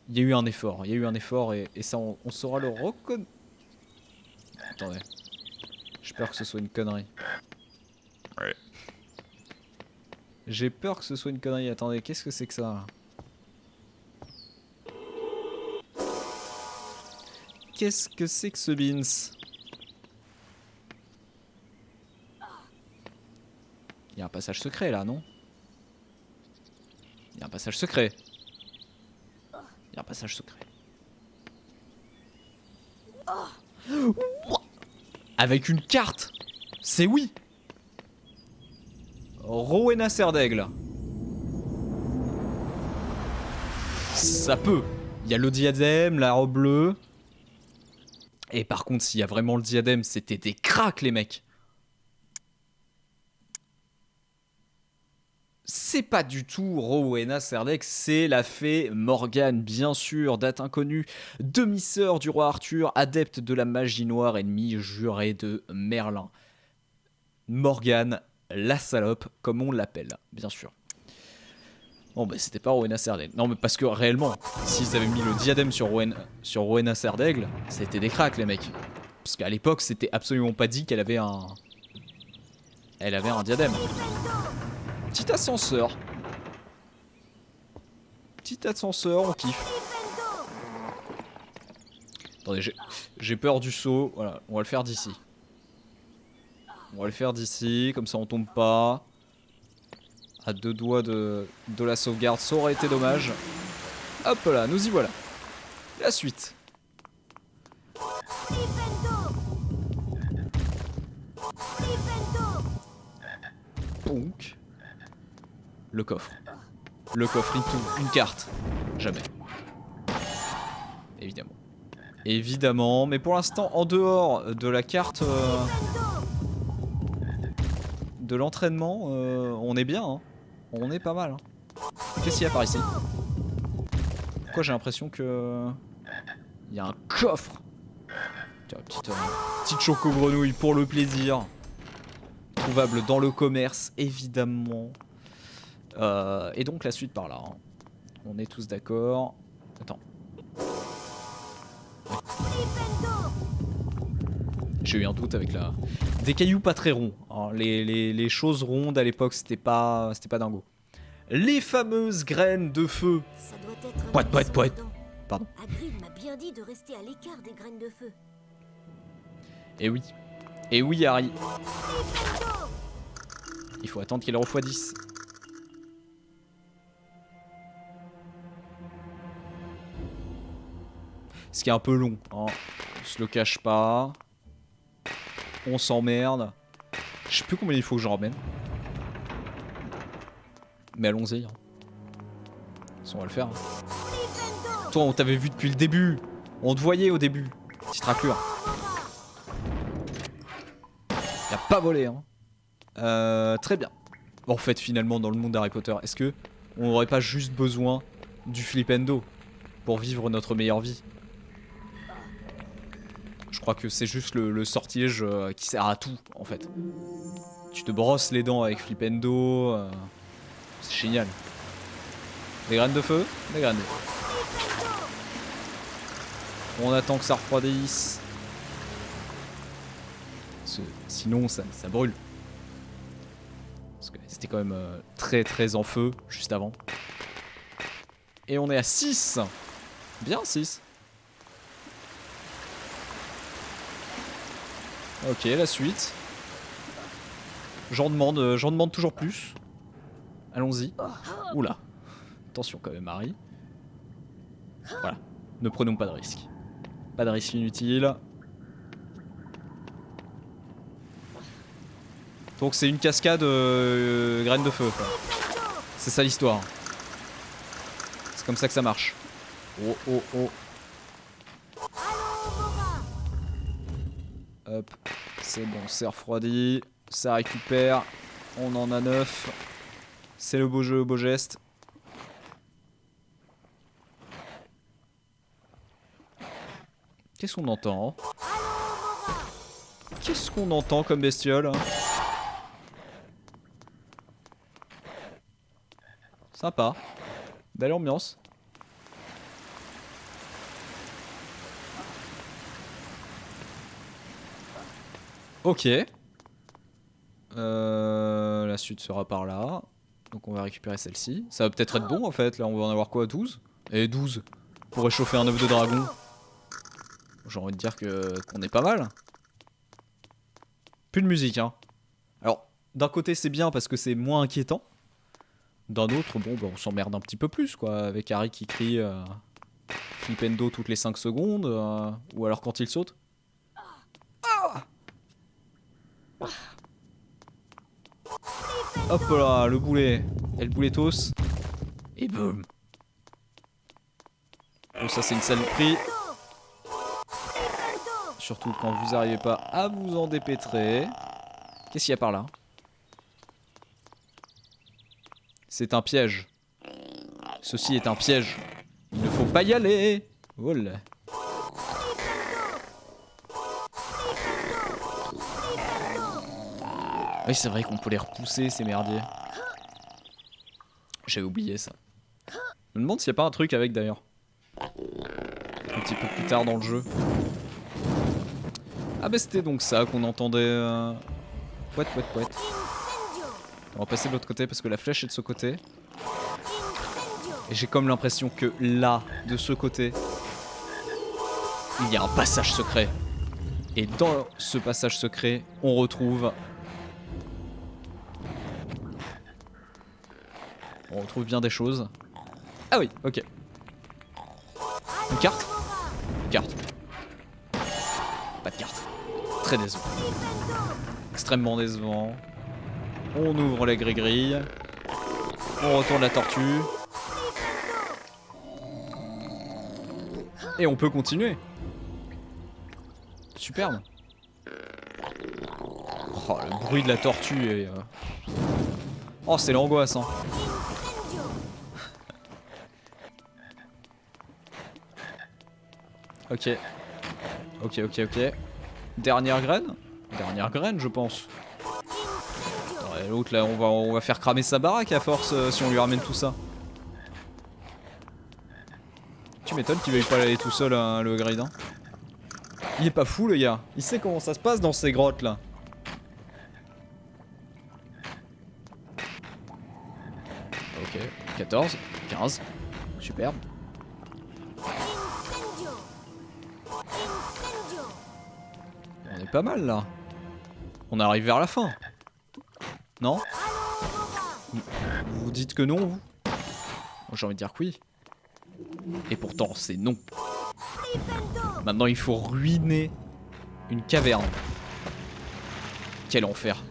Il y a eu un effort, il y a eu un effort et ça on saura le reconnaître. Attendez. J'ai peur que ce soit une connerie. Ouais. J'ai peur que ce soit une connerie. Attendez, qu'est-ce que c'est que ça? Qu'est-ce que c'est que ce beans? Il y a un passage secret là, non? Il y a un passage secret. Il y a un passage secret. Avec une carte. C'est oui. Rowena Serdaigle. Ça peut. Il y a le diadème, la robe bleue. Et par contre, s'il y a vraiment le diadème, c'était des cracks, les mecs. C'est pas du tout Rowena Serdaigle, c'est la fée Morgane, bien sûr, date inconnue, demi-sœur du roi Arthur, adepte de la magie noire, ennemie jurée de Merlin. Morgane, la salope, comme on l'appelle, bien sûr. Bon, bah c'était pas Rowena Serdaigle. Non, mais parce que réellement, s'ils avaient mis le diadème sur Rowena Serdaigle, c'était des cracks, les mecs. Parce qu'à l'époque, c'était absolument pas dit qu'elle avait un... Elle avait un diadème. Petit ascenseur. Petit ascenseur, on kiffe. Attendez, j'ai peur du saut. Voilà, on va le faire d'ici. On va le faire d'ici, comme ça on tombe pas. À 2 doigts de la sauvegarde, ça aurait été dommage. Hop là, nous y voilà. La suite. Donc, le coffre. Le coffre, une carte. Jamais. Évidemment. Évidemment, mais pour l'instant, en dehors de la carte de l'entraînement, on est bien. Hein. On est pas mal. Hein. Qu'est-ce qu'il y a par ici? Pourquoi j'ai l'impression que... Il y a un coffre. Tiens, petite choco-grenouille pour le plaisir. Trouvable dans le commerce, évidemment. Et donc la suite par là. Hein. On est tous d'accord. Attends. J'ai eu un doute avec la... Des cailloux pas très ronds. Hein. Les choses rondes à l'époque, c'était pas dingo. Les fameuses graines de feu. Ça doit être Poète. Pardon. Hagrid m'a bien dit de rester à l'écart des graines de feu. Et oui. Et oui, Harry. Il faut attendre qu'il refroidisse. Ce qui est un peu long. Hein. On se le cache pas. On s'emmerde. Je sais plus combien il faut que je ramène. Mais allons-y. Hein. On va le faire. Hein. Toi, on t'avait vu depuis le début. On te voyait au début. Petite raclure. Il a pas volé. Hein. Très bien. En fait, finalement, dans le monde d'Harry Potter, est-ce que on n'aurait pas juste besoin du Flipendo pour vivre notre meilleure vie? Je crois que c'est juste le sortilège qui sert à tout, en fait. Tu te brosses les dents avec Flipendo. C'est génial. Des graines de feu? Des graines de feu. On attend que ça refroidisse. Sinon, ça brûle. Parce que c'était quand même très en feu, juste avant. Et on est à 6. Bien, 6. Ok, la suite. J'en demande toujours plus. Allons-y. Oula. Attention quand même, Harry. Voilà. Ne prenons pas de risques. Pas de risques inutiles. Donc c'est une cascade graines de feu. C'est ça l'histoire. C'est comme ça que ça marche. Oh. Hop, c'est bon, c'est refroidi, ça récupère, on en a 9. C'est le beau jeu, beau geste. Qu'est-ce qu'on entend? Qu'est-ce qu'on entend comme bestiole? Sympa, belle ambiance. Ok. La suite sera par là. Donc on va récupérer celle-ci. Ça va peut-être être bon en fait. Là on va en avoir quoi? 12? Et 12 pour réchauffer un œuf de dragon. J'ai envie de dire qu'on est pas mal. Plus de musique hein. Alors d'un côté c'est bien parce que c'est moins inquiétant. D'un autre bon bah, on s'emmerde un petit peu plus quoi. Avec Harry qui crie Flipendo toutes les 5 secondes, ou alors quand il saute. Hop là, le boulet. El bouletos. Et boum. Oh, ça c'est une saloperie. Surtout quand vous n'arrivez pas à vous en dépêtrer. Qu'est-ce qu'il y a par là? C'est un piège. Ceci est un piège. Il ne faut pas y aller. Oh là. Oui, c'est vrai qu'on peut les repousser, ces merdiers. J'avais oublié ça. Je me demande s'il n'y a pas un truc avec d'ailleurs. Un petit peu plus tard dans le jeu. Ah bah c'était donc ça qu'on entendait. Pouet, pouet, pouet. On va passer de l'autre côté parce que la flèche est de ce côté. Et j'ai comme l'impression que là, de ce côté, il y a un passage secret. Et dans ce passage secret, on retrouve... On retrouve bien des choses. Ah oui, ok. Une carte? Une carte. Pas de carte. Très décevant. Extrêmement décevant. On ouvre les gris-grilles. On retourne la tortue. Et on peut continuer. Superbe. Oh, le bruit de la tortue est... Oh, c'est l'angoisse, hein. Ok. Ok, ok, ok. Dernière graine? Dernière graine, je pense. Ouais, l'autre, là, on va faire cramer sa baraque à force si on lui ramène tout ça. Tu m'étonnes qu'il veuille pas aller tout seul, hein, le grid. Hein. Il est pas fou, le gars. Il sait comment ça se passe dans ces grottes, là. Ok, 14, 15. Superbe. On est pas mal, là. On arrive vers la fin. Non? Vous dites que non, vous? J'ai envie de dire que oui. Et pourtant, c'est non. Maintenant, il faut ruiner une caverne. Quel enfer.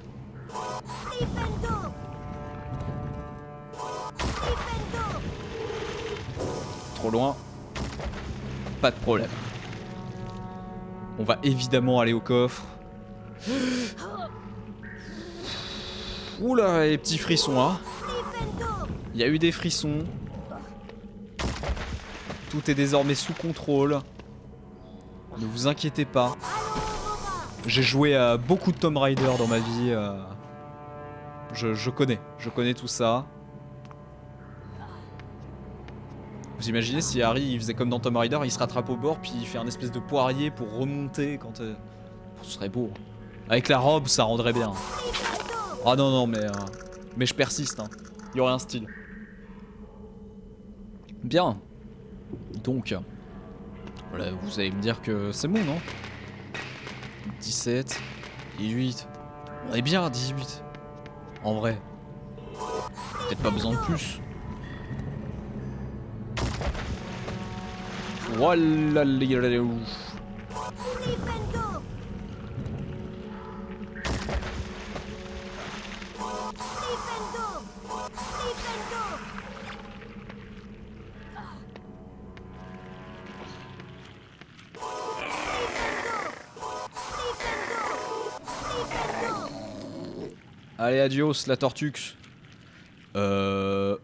Trop loin. Pas de problème. On va évidemment aller au coffre. Oula, les petits frissons, hein. Il y a eu des frissons. Tout est désormais sous contrôle. Ne vous inquiétez pas. J'ai joué à beaucoup de Tomb Raider dans ma vie. Je connais tout ça. Vous imaginez si Harry il faisait comme dans Tomb Raider, il se rattrape au bord puis il fait un espèce de poirier pour remonter quand... Ce serait beau. Avec la robe, ça rendrait bien. Ah non, non, mais je persiste. Hein. Il y aurait un style. Bien. Donc, voilà, vous allez me dire que c'est bon, non? 17, 18. On est bien à 18. En vrai. Peut-être pas besoin de plus. Voilà les ouf. Allez, adios la tortux. Bah...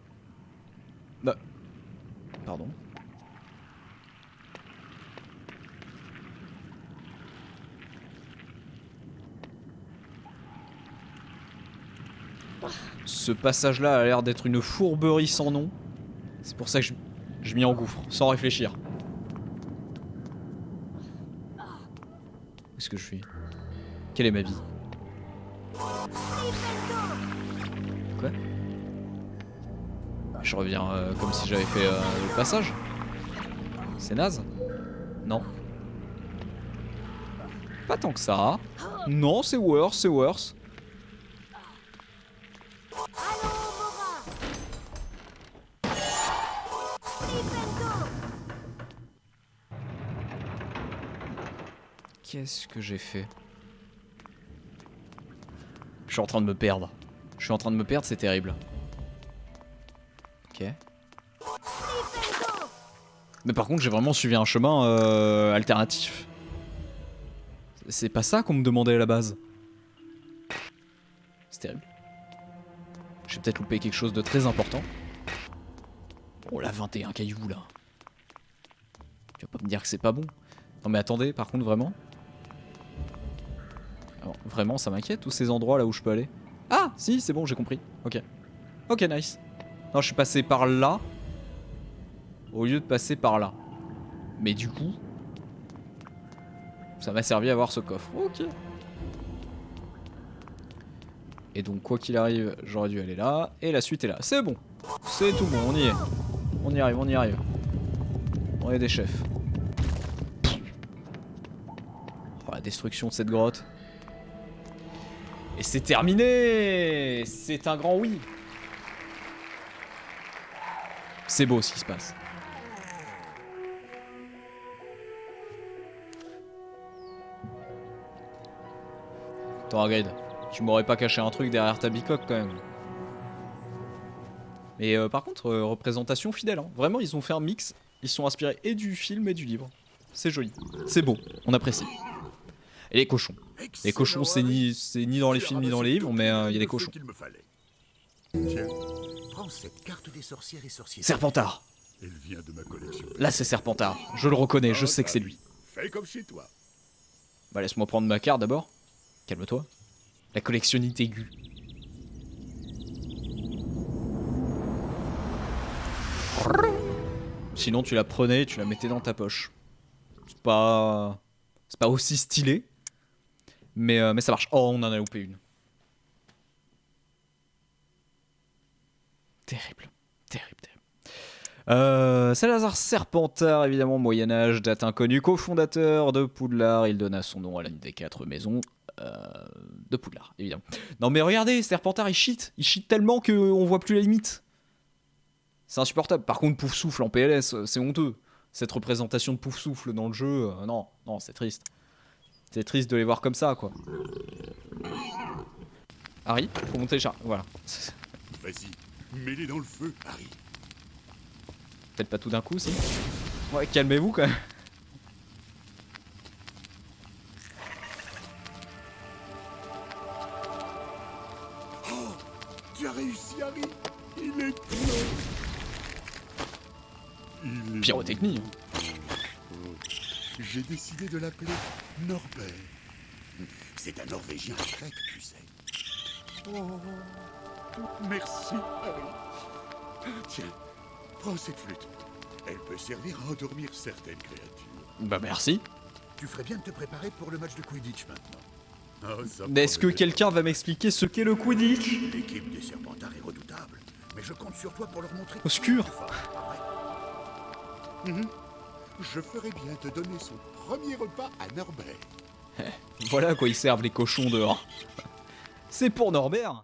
Pardon. Ce passage-là a l'air d'être une fourberie sans nom. C'est pour ça que je m'y engouffre, sans réfléchir. Où est-ce que je suis? Quelle est ma vie? Quoi? Je reviens comme si j'avais fait le passage. C'est naze? Non. Pas tant que ça. Non, c'est worse, c'est worse. Qu'est-ce que j'ai fait? Je suis en train de me perdre. Je suis en train de me perdre, c'est terrible. Ok. Mais par contre, j'ai vraiment suivi un chemin alternatif. C'est pas ça qu'on me demandait à la base. C'est terrible. J'ai peut-être loupé quelque chose de très important. Oh la 21 cailloux là. Tu vas pas me dire que c'est pas bon. Non mais attendez, par contre vraiment. Alors, vraiment ça m'inquiète tous ces endroits là où je peux aller. Ah si c'est bon j'ai compris. Ok. Ok nice. Non je suis passé par là. Au lieu de passer par là. Mais du coup. Ça m'a servi à voir ce coffre. Ok. Et donc quoi qu'il arrive, j'aurais dû aller là. Et la suite est là. C'est bon. C'est tout bon, on y est. On y arrive, on y arrive. On est des chefs. Oh, la destruction de cette grotte. Et c'est terminé. C'est un grand oui. C'est beau ce qui se passe. Attends, Hagrid, tu m'aurais pas caché un truc derrière ta bicoque quand même. Mais par contre, représentation fidèle. Hein. Vraiment, ils ont fait un mix. Ils sont inspirés et du film et du livre. C'est joli. C'est beau. On apprécie. Et les cochons. Les cochons, c'est ni dans les films ni dans les livres, mais il y a des cochons. Tiens, prends cette carte des sorcières et sorciers. Serpentard. Elle vient de ma collection. Là, c'est Serpentard. Je le reconnais, je sais que c'est lui. Fais comme chez toi. Bah, laisse-moi prendre ma carte d'abord. Calme-toi. La collectionnite aiguë. Sinon, tu la prenais et tu la mettais dans ta poche. C'est pas aussi stylé. Mais ça marche. Oh, on en a loupé une. Terrible. Terrible, terrible. Salazar Serpentard, évidemment, Moyen-Âge, date inconnue, cofondateur de Poudlard. Il donna son nom à l'une des 4 maisons de Poudlard, évidemment. Non mais regardez, Serpentard il cheat tellement qu'on voit plus la limite. C'est insupportable. Par contre, Poufsouffle en PLS, c'est honteux. Cette représentation de Poufsouffle dans le jeu, non, c'est triste. C'est triste de les voir comme ça, quoi. Harry, faut monter les chars, voilà. Vas-y, mets-les dans le feu, Harry. Peut-être pas tout d'un coup, si. Ouais, calmez-vous quand même. Oh, tu as réussi, Harry. Il est plein. Pyrotechnie. J'ai décidé de l'appeler Norbert. C'est un Norvégien grec, tu sais. Oh, merci, Harry. Tiens, prends cette flûte. Elle peut servir à endormir certaines créatures. Bah merci. Tu ferais bien de te préparer pour le match de Quidditch maintenant. Oh, ça Mais est-ce que promet. quelqu'un va m'expliquer ce qu'est le Quidditch? L'équipe des Serpentards est redoutable, mais je compte sur toi pour leur montrer. Obscur. Je ferais bien te donner son premier repas à Norbert. Voilà à quoi ils servent les cochons dehors. C'est pour Norbert.